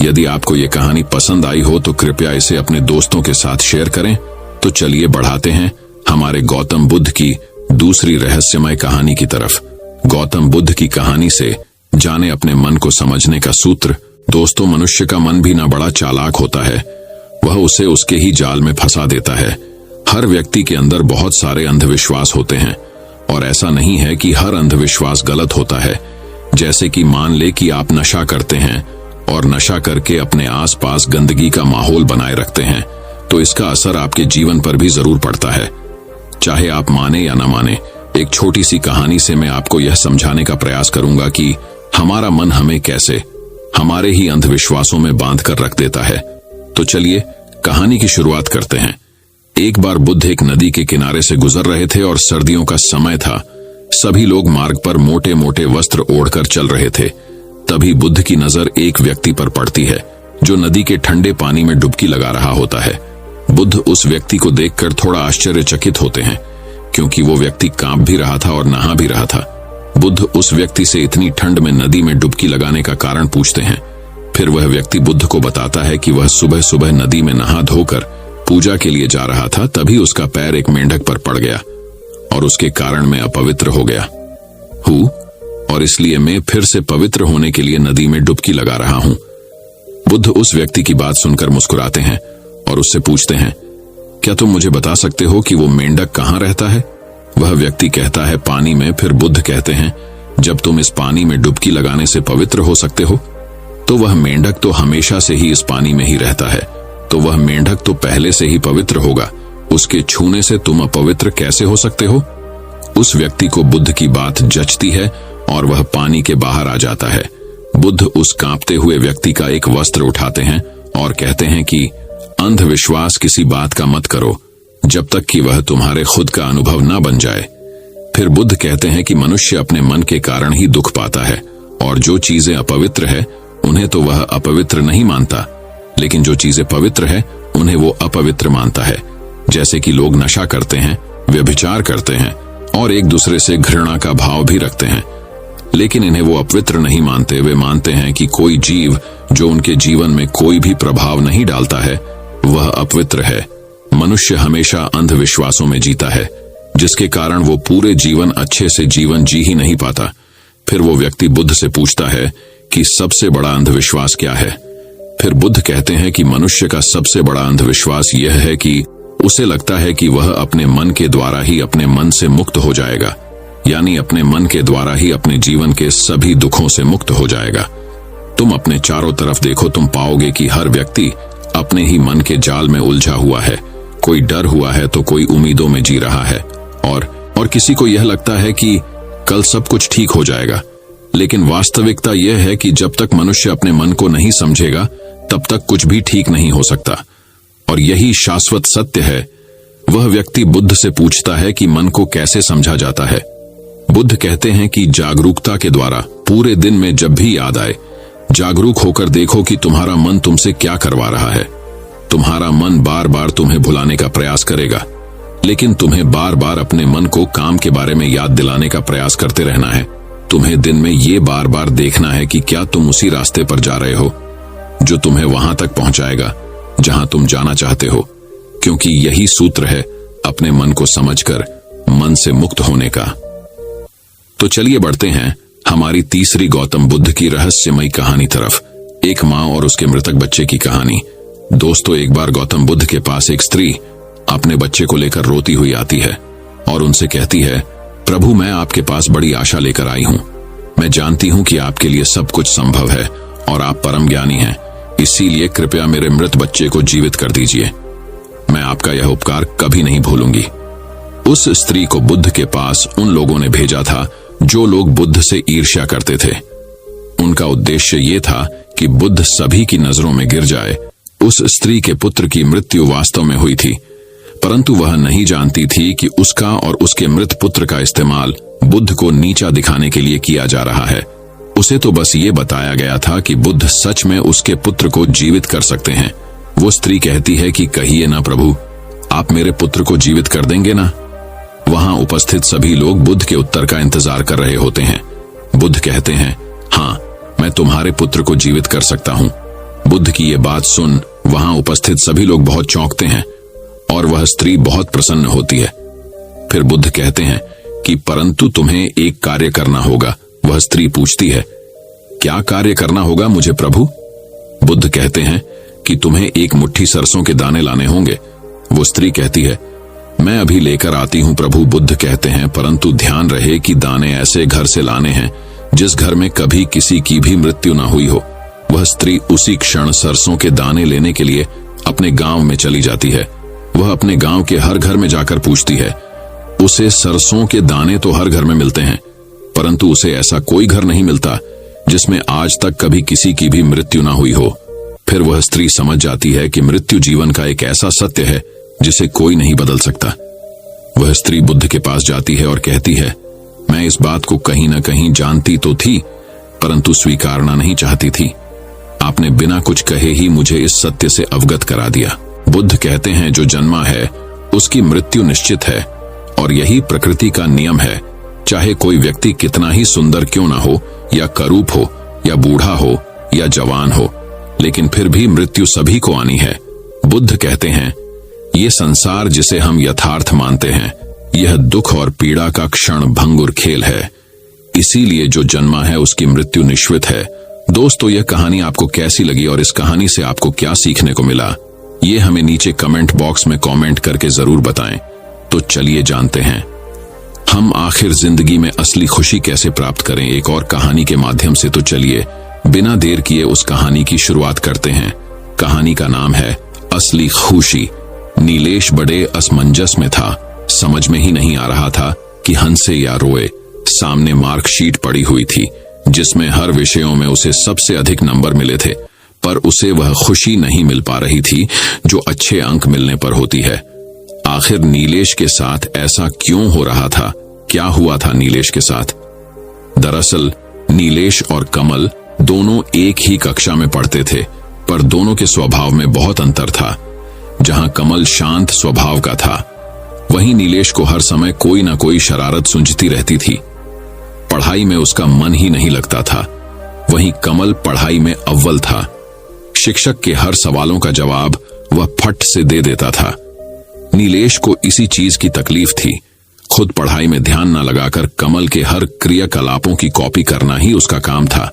यदि आपको ये कहानी पसंद आई हो तो कृपया इसे अपने दोस्तों के साथ शेयर करें। तो चलिए बढ़ाते हैं हमारे गौतम बुद्ध की दूसरी रहस्यमय कहानी की तरफ। गौतम बुद्ध की कहानी से जाने अपने मन को समझने का सूत्र। दोस्तों, मनुष्य का मन भी ना बड़ा चालाक होता है, वह उसे उसके ही जाल में फंसा देता है। हर व्यक्ति के अंदर बहुत सारे अंधविश्वास होते हैं, और ऐसा नहीं है कि हर अंधविश्वास गलत होता है। जैसे कि मान ले कि आप नशा करते हैं और नशा करके अपने आसपास गंदगी का माहौल बनाए रखते हैं, तो इसका असर आपके जीवन पर भी जरूर पड़ता है, चाहे आप माने या ना माने। एक छोटी सी कहानी से मैं आपको यह समझाने का प्रयास करूंगा कि हमारा मन हमें कैसे हमारे ही अंधविश्वासों में बांध कर रख देता है। तो चलिए कहानी की शुरुआत करते हैं। एक बार बुद्ध एक नदी के किनारे से गुजर रहे थे और सर्दियों का समय था। सभी लोग मार्ग पर मोटे मोटे वस्त्र ओढ़कर चल रहे थे। तभी बुद्ध की नजर एक व्यक्ति पर पड़ती है जो नदी के ठंडे पानी में डुबकी लगा रहा होता है। बुद्ध उस व्यक्ति को देखकर थोड़ा आश्चर्यचकित होते हैं, क्योंकि वो व्यक्ति कांप भी रहा था और नहा भी रहा था। बुद्ध उस व्यक्ति से इतनी ठंड में नदी में डुबकी लगाने का कारण पूछते हैं। फिर वह व्यक्ति बुद्ध को बताता है कि वह सुबह सुबह नदी में नहा धोकर पूजा के लिए जा रहा था। तभी उसका पैर एक मेंढक पर पड़ गया और उसके कारण मैं अपवित्र हो गया हूँ, और इसलिए मैं फिर से पवित्र होने के लिए नदी में डुबकी लगा रहा हूँ। बुद्ध उस व्यक्ति की बात सुनकर मुस्कुराते हैं और उससे पूछते हैं, क्या तुम मुझे बता सकते हो कि वो मेंढक कहाँ रहता है? वह व्यक्ति कहता है, पानी में। फिर बुद्ध कहते हैं, जब तुम इस पानी में डुबकी लगाने से पवित्र हो सकते हो, तो वह मेंढक तो हमेशा से ही इस पानी में ही रहता है, तो वह मेंढक तो पहले से ही पवित्र होगा। उसके छूने से तुम अपवित्र कैसे हो सकते हो? उस व्यक्ति को बुद्ध की बात जचती है और वह पानी के बाहर आ जाता है। बुद्ध उस कांपते हुए व्यक्ति का एक वस्त्र उठाते हैं और कहते हैं कि अंधविश्वास किसी बात का मत करो जब तक कि वह तुम्हारे खुद का अनुभव ना बन जाए। फिर बुद्ध कहते हैं कि मनुष्य अपने मन के कारण ही दुख पाता है, और जो चीजें अपवित्र है उन्हें तो वह अपवित्र नहीं मानता, लेकिन जो चीजें पवित्र है उन्हें वो अपवित्र मानता है। जैसे कि लोग नशा करते हैं, व्यभिचार करते हैं और एक दूसरे से घृणा का भाव भी रखते हैं, लेकिन इन्हें वो अपवित्र नहीं मानते। वे मानते हैं कि कोई जीव जो उनके जीवन में कोई भी प्रभाव नहीं डालता है वह अपवित्र है। मनुष्य हमेशा अंधविश्वासों में जीता है, जिसके कारण वो पूरे जीवन अच्छे से जीवन जी ही नहीं पाता। फिर वो व्यक्ति बुद्ध से पूछता है कि सबसे बड़ा अंधविश्वास क्या है? फिर बुद्ध कहते हैं कि मनुष्य का सबसे बड़ा अंधविश्वास यह है कि उसे लगता है कि वह अपने मन के द्वारा ही अपने मन से मुक्त हो जाएगा, यानी अपने मन के द्वारा ही अपने जीवन के सभी दुखों से मुक्त हो जाएगा। तुम अपने चारों तरफ देखो, तुम पाओगे कि हर व्यक्ति अपने ही मन के जाल में उलझा हुआ है। कोई डर हुआ है तो कोई उम्मीदों में जी रहा है, और किसी को यह लगता है कि कल सब कुछ ठीक हो जाएगा। लेकिन वास्तविकता यह है कि जब तक मनुष्य अपने मन को नहीं समझेगा तब तक कुछ भी ठीक नहीं हो सकता, और यही शाश्वत सत्य है। वह व्यक्ति बुद्ध से पूछता है कि मन को कैसे समझा जाता है। बुद्ध कहते हैं कि जागरूकता के द्वारा। पूरे दिन में जब भी याद आए, जागरूक होकर देखो कि तुम्हारा मन तुमसे क्या करवा रहा है। तुम्हारा मन बार बार तुम्हें भुलाने का प्रयास करेगा, लेकिन तुम्हें बार बार अपने मन को काम के बारे में याद दिलाने का प्रयास करते रहना है। तुम्हें दिन में ये बार बार देखना है कि क्या तुम उसी रास्ते पर जा रहे हो जो तुम्हें वहां तक पहुंचाएगा जहां तुम जाना चाहते हो, क्योंकि यही सूत्र है अपने मन को समझकर मन से मुक्त होने का। तो चलिए बढ़ते हैं हमारी तीसरी गौतम बुद्ध की रहस्यमयी कहानी तरफ, एक माँ और उसके मृतक बच्चे की कहानी। दोस्तों, एक बार गौतम बुद्ध के पास एक स्त्री अपने बच्चे को लेकर रोती हुई आती है और उनसे कहती है, प्रभु, मैं आपके पास बड़ी आशा लेकर आई हूँ। मैं जानती हूँ कि आपके लिए सब कुछ संभव है और आप परम ज्ञानी हैं, इसीलिए कृपया मेरे मृत बच्चे को जीवित कर दीजिए। मैं आपका यह उपकार कभी नहीं भूलूंगी। उस स्त्री को बुद्ध के पास उन लोगों ने भेजा था जो लोग बुद्ध से ईर्ष्या करते थे। उनका उद्देश्य ये था कि बुद्ध सभी की नजरों में गिर जाए। उस स्त्री के पुत्र की मृत्यु वास्तव में हुई थी, परंतु वह नहीं जानती थी कि उसका और उसके मृत पुत्र का इस्तेमाल बुद्ध को नीचा दिखाने के लिए किया जा रहा है। उसे तो बस ये बताया गया था कि बुद्ध सच में उसके पुत्र को जीवित कर सकते हैं। वो स्त्री कहती है कि कहिए ना प्रभु, आप मेरे पुत्र को जीवित कर देंगे ना? वहां उपस्थित सभी लोग बुद्ध के उत्तर का इंतजार कर रहे होते हैं। बुद्ध कहते हैं, हाँ, मैं तुम्हारे पुत्र को जीवित कर सकता हूं। बुद्ध की ये बात सुन वहां उपस्थित सभी लोग बहुत चौंकते हैं और वह स्त्री बहुत प्रसन्न होती है। फिर बुद्ध कहते हैं कि परंतु तुम्हें एक कार्य करना होगा। वह स्त्री पूछती है, क्या कार्य करना होगा मुझे प्रभु? बुद्ध कहते हैं कि तुम्हें एक मुट्ठी सरसों के दाने लाने होंगे। वो स्त्री कहती है, मैं अभी लेकर आती हूं प्रभु। बुद्ध कहते हैं, परंतु ध्यान रहे कि दाने ऐसे घर से लाने हैं जिस घर में कभी किसी की भी मृत्यु ना हुई हो। वह स्त्री उसी क्षण सरसों के दाने लेने के लिए अपने गांव में चली जाती है। वह अपने गांव के हर घर में जाकर पूछती है। उसे सरसों के दाने तो हर घर में मिलते हैं, परंतु उसे ऐसा कोई घर नहीं मिलता जिसमें आज तक कभी किसी की भी मृत्यु ना हुई हो। फिर वह स्त्री समझ जाती है कि मृत्यु जीवन का एक ऐसा सत्य है जिसे कोई नहीं बदल सकता। वह स्त्री बुद्ध के पास जाती है और कहती है, मैं इस बात को कहीं ना कहीं जानती तो थी, परंतु स्वीकारना नहीं चाहती थी। आपने बिना कुछ कहे ही मुझे इस सत्य से अवगत करा दिया। बुद्ध कहते हैं, जो जन्मा है उसकी मृत्यु निश्चित है और यही प्रकृति का नियम है। चाहे कोई व्यक्ति कितना ही सुंदर क्यों ना हो, या करूप हो, या बूढ़ा हो, या जवान हो, लेकिन फिर भी मृत्यु सभी को आनी है। बुद्ध कहते हैं, ये संसार जिसे हम यथार्थ मानते हैं, यह दुख और पीड़ा का क्षण भंगुर खेल है। इसीलिए जो जन्मा है उसकी मृत्यु निश्चित है। दोस्तों, यह कहानी आपको कैसी लगी और इस कहानी से आपको क्या सीखने को मिला, ये हमें नीचे कमेंट बॉक्स में कमेंट करके जरूर बताएं। तो चलिए जानते हैं, हम आखिर जिंदगी में असली खुशी कैसे प्राप्त करें एक और कहानी के माध्यम से। तो चलिए बिना देर किए उस कहानी की शुरुआत करते हैं। कहानी का नाम है असली खुशी। नीलेश बड़े असमंजस में था। समझ में ही नहीं आ रहा था कि हंसे या रोए। सामने मार्कशीट पड़ी हुई थी जिसमें हर विषयों में उसे सबसे अधिक नंबर मिले थे, पर उसे वह खुशी नहीं मिल पा रही थी जो अच्छे अंक मिलने पर होती है। आखिर नीलेश के साथ ऐसा क्यों हो रहा था? क्या हुआ था नीलेश के साथ? दरअसल नीलेश और कमल दोनों एक ही कक्षा में पढ़ते थे, पर दोनों के स्वभाव में बहुत अंतर था। जहां कमल शांत स्वभाव का था, वहीं नीलेश को हर समय कोई ना कोई शरारत सूंझती रहती थी। पढ़ाई में उसका मन ही नहीं लगता था। वहीं कमल पढ़ाई में अव्वल था। शिक्षक के हर सवालों का जवाब वह फट से दे देता था। नीलेश को इसी चीज की तकलीफ थी। खुद पढ़ाई में ध्यान न लगाकर कमल के हर क्रियाकलापों की कॉपी करना ही उसका काम था।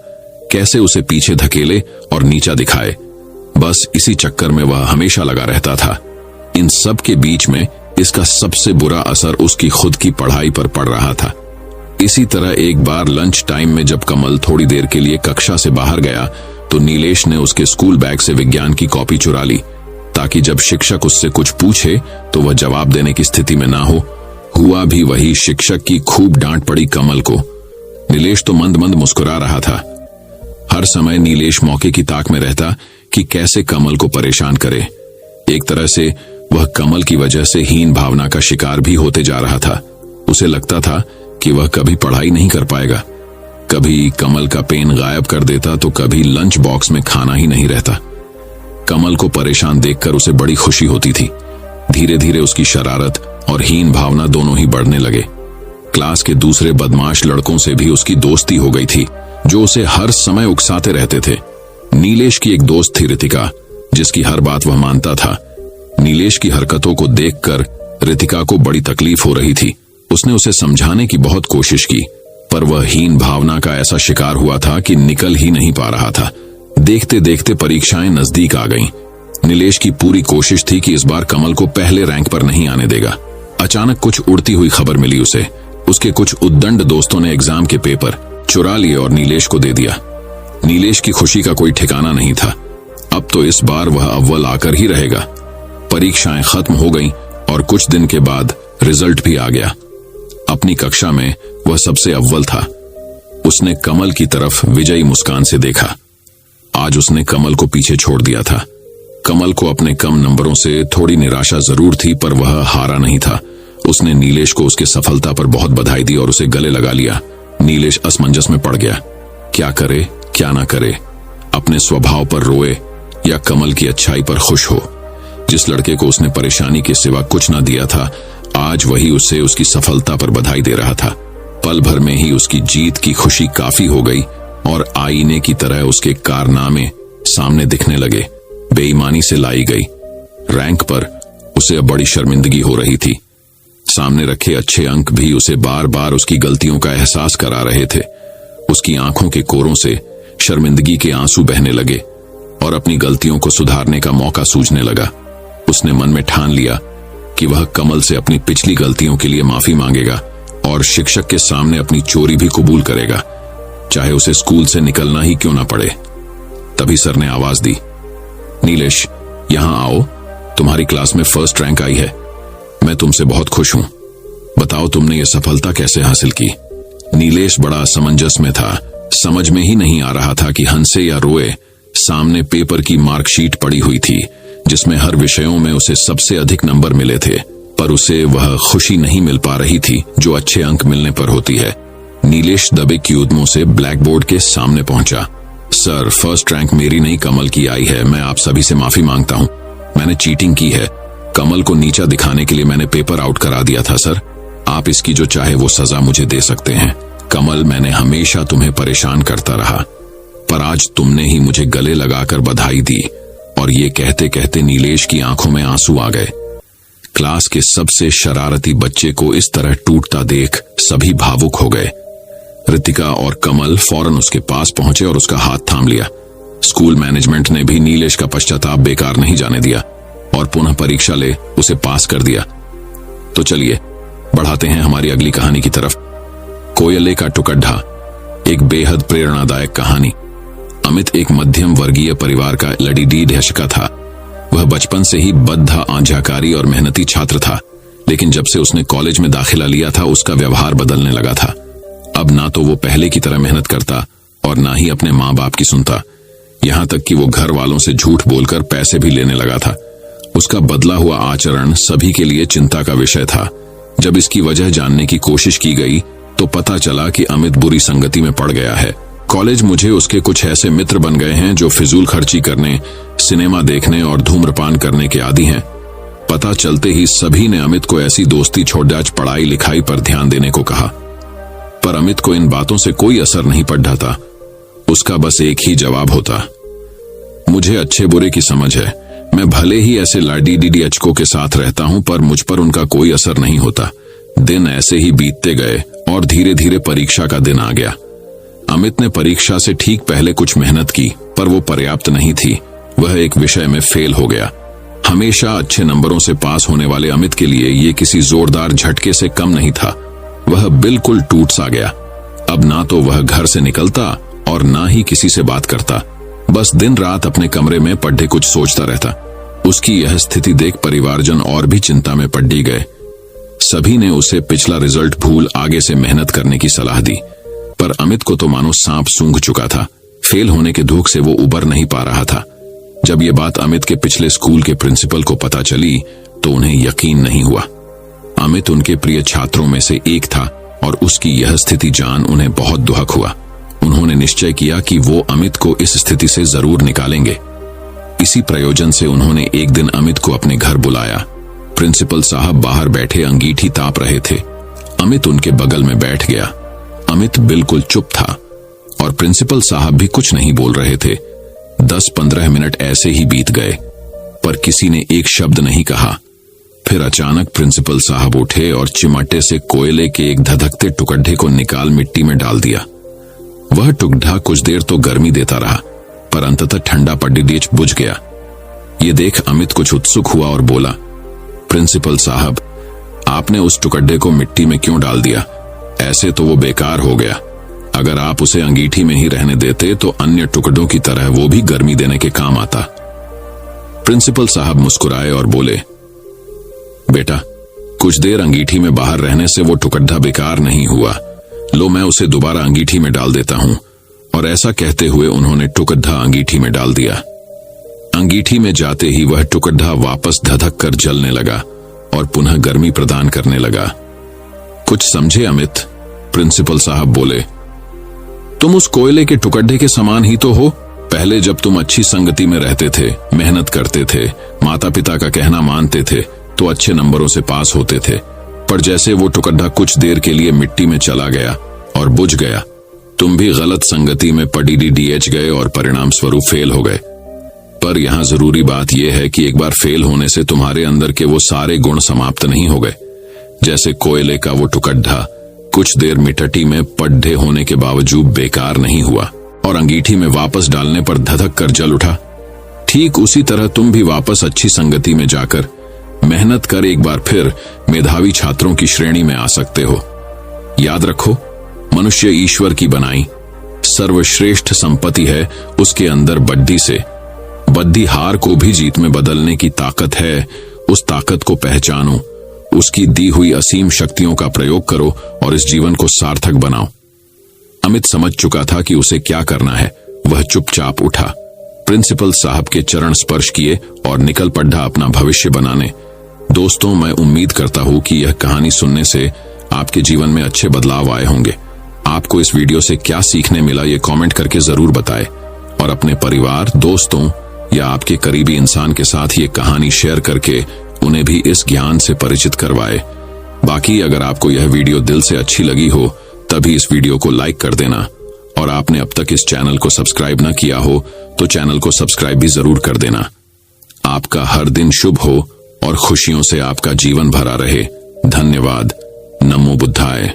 कैसे उसे पीछे धकेले और नीचा दिखाए, बस इसी चक्कर में वह हमेशा लगा रहता था। इन सब के बीच में इसका सबसे बुरा असर उसकी खुद की पढ़ाई पर पड़ रहा था। इसी तरह एक बार लंच टाइम में जब कमल थोड़ी देर के लिए कक्षा से बाहर गया तो नीलेश ने उसके स्कूल बैग से विज्ञान की कॉपी चुरा ली, ताकि जब शिक्षक उससे कुछ पूछे तो वह जवाब देने की स्थिति में ना हो। हुआ भी वही, शिक्षक की खूब डांट पड़ी कमल को। नीलेश तो मंद मंद मुस्कुरा रहा था। हर समय नीलेश मौके की ताक में रहता कि कैसे कमल को परेशान करे। एक तरह से वह कमल की वजह से हीन भावना का शिकार भी होते जा रहा था। उसे लगता था कि वह कभी पढ़ाई नहीं कर पाएगा। कभी कमल का पेन गायब कर देता तो कभी लंच बॉक्स में खाना ही नहीं रहता। कमल को परेशान देखकर उसे बड़ी खुशी होती थी। धीरे धीरे उसकी शरारत और हीन भावना दोनों ही बढ़ने लगे। क्लास के दूसरे बदमाश लड़कों से भी उसकी दोस्ती हो गई थी, जो उसे हर समय उकसाते रहते थे। नीलेश की एक दोस्त थी रितिका, जिसकी हर बात वह मानता था। नीलेश की हरकतों को देखकर रितिका को बड़ी तकलीफ हो रही थी। उसने उसे समझाने की बहुत कोशिश की, पर वह हीन भावना का ऐसा शिकार हुआ था कि निकल ही नहीं पा रहा था। देखते देखते परीक्षाएं नजदीक आ गईं। नीलेश की पूरी कोशिश थी कि इस बार कमल को पहले रैंक पर नहीं आने देगा। अचानक कुछ उड़ती हुई खबर मिली उसे। उसके कुछ उद्दंड दोस्तों ने एग्जाम के पेपर चुरा लिए और नीलेश को दे दिया। नीलेश की खुशी का कोई ठिकाना नहीं था। अब तो इस बार वह अव्वल आकर ही रहेगा। परीक्षाएं खत्म हो गईं और कुछ दिन के बाद रिजल्ट भी आ गया। अपनी कक्षा में वह सबसे अव्वल था। उसने कमल की तरफ विजयी मुस्कान से देखा। आज उसने कमल को पीछे छोड़ दिया था। कमल को अपने कम नंबरों से थोड़ी निराशा जरूर थी, पर वह हारा नहीं था। उसने नीलेश को उसके सफलता पर बहुत बधाई दी और उसे गले लगा लिया। नीलेश असमंजस में पड़ गया, क्या करे क्या ना करे, अपने स्वभाव पर रोए या कमल की अच्छाई पर खुश हो। जिस लड़के को उसने परेशानी के सिवा कुछ न दिया था, आज वही उसे उसकी सफलता पर बधाई दे रहा था। पल भर में ही उसकी जीत की खुशी काफी हो गई और आईने की तरह उसके कारनामे सामने दिखने लगे। बेईमानी से लाई गई रैंक पर उसे अब बड़ी शर्मिंदगी हो रही थी। सामने रखे अच्छे अंक भी उसे बार बार उसकी गलतियों का एहसास करा रहे थे। उसकी आंखों के कोरों से शर्मिंदगी के आंसू बहने लगे और अपनी गलतियों को सुधारने का मौका सूझने लगा। उसने मन में ठान लिया कि वह कमल से अपनी पिछली गलतियों के लिए माफी मांगेगा और शिक्षक के सामने अपनी चोरी भी कबूल करेगा, चाहे उसे स्कूल से निकलना ही क्यों ना पड़े। तभी सर ने आवाज दी, नीलेश यहां आओ, तुम्हारी क्लास में फर्स्ट रैंक आई है। मैं तुमसे बहुत खुश हूं। बताओ तुमने ये सफलता कैसे हासिल की। नीलेश बड़ा असमंजस में था। समझ में ही नहीं आ रहा था कि हंसे या रोए। सामने पेपर की मार्कशीट पड़ी हुई थी जिसमें हर विषयों में उसे सबसे अधिक नंबर मिले थे, पर उसे वह खुशी नहीं मिल पा रही थी जो अच्छे अंक मिलने पर होती है। नीलेश दबे कदमों से ब्लैक बोर्ड के सामने पहुंचा। सर, फर्स्ट रैंक मेरी नहीं कमल की आई है। मैं आप सभी से माफी मांगता हूं। मैंने चीटिंग की है। कमल को नीचा दिखाने के लिए मैंने पेपर आउट करा दिया था सर। आप इसकी जो चाहे वो सजा मुझे दे सकते हैं। कमल, मैंने हमेशा तुम्हें परेशान करता रहा, पर आज तुमने ही मुझे गले लगाकर बधाई दी। और ये कहते कहते नीलेश की आंखों में आंसू आ गए। क्लास के सबसे शरारती बच्चे को इस तरह टूटता देख सभी भावुक हो गए। रितिका और कमल फौरन उसके पास पहुंचे और उसका हाथ थाम लिया। स्कूल मैनेजमेंट ने भी नीलेश का पश्चाताप बेकार नहीं जाने दिया और पुनः परीक्षा ले उसे पास कर दिया। तो चलिए बढ़ाते हैं हमारी अगली कहानी की तरफ। कोयले का टुकड्ढा, एक बेहद प्रेरणादायक कहानी। अमित एक मध्यम वर्गीय परिवार का लड़ीडीढ था। वह बचपन से ही बद्ध, आंझाकारी और मेहनती छात्र था, लेकिन जब से उसने कॉलेज में दाखिला लिया था उसका व्यवहार बदलने लगा था। अब ना तो वो पहले की तरह मेहनत करता और ना ही अपने माँ बाप की सुनता। यहाँ तक कि वो घर वालों से झूठ बोलकर पैसे भी लेने लगा था। उसका बदला हुआ आचरण सभी के लिए चिंता का विषय था। जब इसकी वजह जानने की कोशिश की गई तो पता चला कि अमित बुरी संगति में पड़ गया है। कॉलेज मुझे उसके कुछ ऐसे मित्र बन गए हैं जो फिजूल खर्ची करने, सिनेमा देखने और धूम्रपान करने के आदी हैं। पता चलते ही सभी ने अमित को ऐसी दोस्ती छोड़ आज पढ़ाई लिखाई पर ध्यान देने को कहा, पर अमित को इन बातों से कोई असर नहीं पड़ था। उसका बस एक ही जवाब होता, मुझे अच्छे बुरे की समझ है। मैं भले ही ऐसे लाडीडीडीएचको के साथ रहता हूं, पर मुझ पर उनका कोई असर नहीं होता। दिन ऐसे ही बीतते गए और धीरे धीरे परीक्षा का दिन आ गया। अमित ने परीक्षा से ठीक पहले कुछ मेहनत की, पर वो पर्याप्त नहीं थी। वह एक विषय में फेल हो गया। हमेशा अच्छे नंबरों से पास होने वाले अमित के लिए ये किसी जोरदार झटके से कम नहीं था। वह बिल्कुल टूट सा गया। अब ना तो वह घर से निकलता और ना ही किसी से बात करता। बस दिन रात अपने कमरे में पढ़े कुछ सोचता रहता। उसकी यह स्थिति देख परिवारजन और भी चिंता में पड़ गए। सभी ने उसे पिछला रिजल्ट भूल आगे से मेहनत करने की सलाह दी, पर अमित को तो मानो सांप सूंघ चुका था। फेल होने के दुख से वो उबर नहीं पा रहा था। जब ये बात अमित के पिछले स्कूल के प्रिंसिपल को पता चली तो उन्हें यकीन नहीं हुआ। अमित उनके प्रिय छात्रों में से एक था और उसकी यह स्थिति जान उन्हें बहुत दुख हुआ। उन्होंने निश्चय किया कि वो अमित को इस स्थिति से जरूर निकालेंगे। इसी प्रयोजन से उन्होंने एक दिन अमित को अपने घर बुलाया। प्रिंसिपल साहब बाहर बैठे अंगीठी ताप रहे थे। अमित उनके बगल में बैठ गया। अमित बिल्कुल चुप था और प्रिंसिपल साहब भी कुछ नहीं बोल रहे थे। 10-15 मिनट ऐसे ही बीत गए, पर किसी ने एक शब्द नहीं कहा। फिर अचानक प्रिंसिपल साहब उठे और चिमटे से कोयले के एक धधकते टुकड्ढे को निकाल मिट्टी में डाल दिया। वह टुकड़ा कुछ देर तो गर्मी देता रहा, पर अंततः ठंडा पड्डीडीच बुझ गया। ये देख अमित कुछ उत्सुक हुआ और बोला, प्रिंसिपल साहब, आपने उस टुकड्डे को मिट्टी में क्यों डाल दिया? ऐसे तो वो बेकार हो गया। अगर आप उसे अंगीठी में ही रहने देते तो अन्य टुकड़ों की तरह वो भी गर्मी देने के काम आता। प्रिंसिपल साहब मुस्कुराए और बोले, बेटा, कुछ देर अंगीठी में बाहर रहने से वो टुकड्ढा बेकार नहीं हुआ। लो, मैं उसे दोबारा अंगीठी में डाल देता हूं। और ऐसा कहते हुए उन्होंने टुकड्ढा अंगीठी में डाल दिया। अंगीठी में जाते ही वह टुकड्ढा वापस धधक कर जलने लगा और पुनः गर्मी प्रदान करने लगा। कुछ समझे अमित? प्रिंसिपल साहब बोले। तुम उस कोयले के टुकड्ढे के समान ही तो हो। पहले जब तुम अच्छी संगति में रहते थे, मेहनत करते थे, माता पिता का कहना मानते थे, तो अच्छे नंबरों से पास होते थे। पर जैसे वो टुकड्ढा कुछ देर के लिए मिट्टी में चला गया और बुझ गया, तुम भी गलत संगति में पड़ीडीएच गए और परिणाम स्वरूप फेल हो गए। पर यहाँ जरूरी बात यह है कि एक बार फेल होने से तुम्हारे अंदर के वो सारे गुण समाप्त नहीं हो गए। जैसे कोयले का वो टुकड्ढा कुछ देर मिट्टी में पड्ढे होने के बावजूद बेकार नहीं हुआ और अंगीठी में वापस डालने पर धधक कर जल उठा, ठीक उसी तरह तुम भी वापस अच्छी संगति में जाकर मेहनत कर एक बार फिर मेधावी छात्रों की श्रेणी में आ सकते हो। याद रखो, मनुष्य ईश्वर की बनाई सर्वश्रेष्ठ संपत्ति है। उसके अंदर बद्धी हार को भी जीत में बदलने की ताकत है। उस ताकत को पहचानो, उसकी दी हुई असीम शक्तियों का प्रयोग करो और इस जीवन को सार्थक बनाओ। अमित समझ चुका था कि उसे क्या करना है। वह चुपचाप उठा, प्रिंसिपल साहब के चरण स्पर्श किए और निकल पड़ा अपना भविष्य बनाने। दोस्तों, मैं उम्मीद करता हूं कि यह कहानी सुनने से आपके जीवन में अच्छे बदलाव आए होंगे। आपको इस वीडियो से क्या सीखने मिला, ये कमेंट करके जरूर बताएं और अपने परिवार, दोस्तों या आपके करीबी इंसान के साथ ये कहानी शेयर करके उन्हें भी इस ज्ञान से परिचित करवाए। बाकी अगर आपको यह वीडियो दिल से अच्छी लगी हो तभी इस वीडियो को लाइक कर देना और आपने अब तक इस चैनल को सब्सक्राइब न किया हो तो चैनल को सब्सक्राइब भी जरूर कर देना। आपका हर दिन शुभ हो और खुशियों से आपका जीवन भरा रहे। धन्यवाद। नमो बुद्धाय।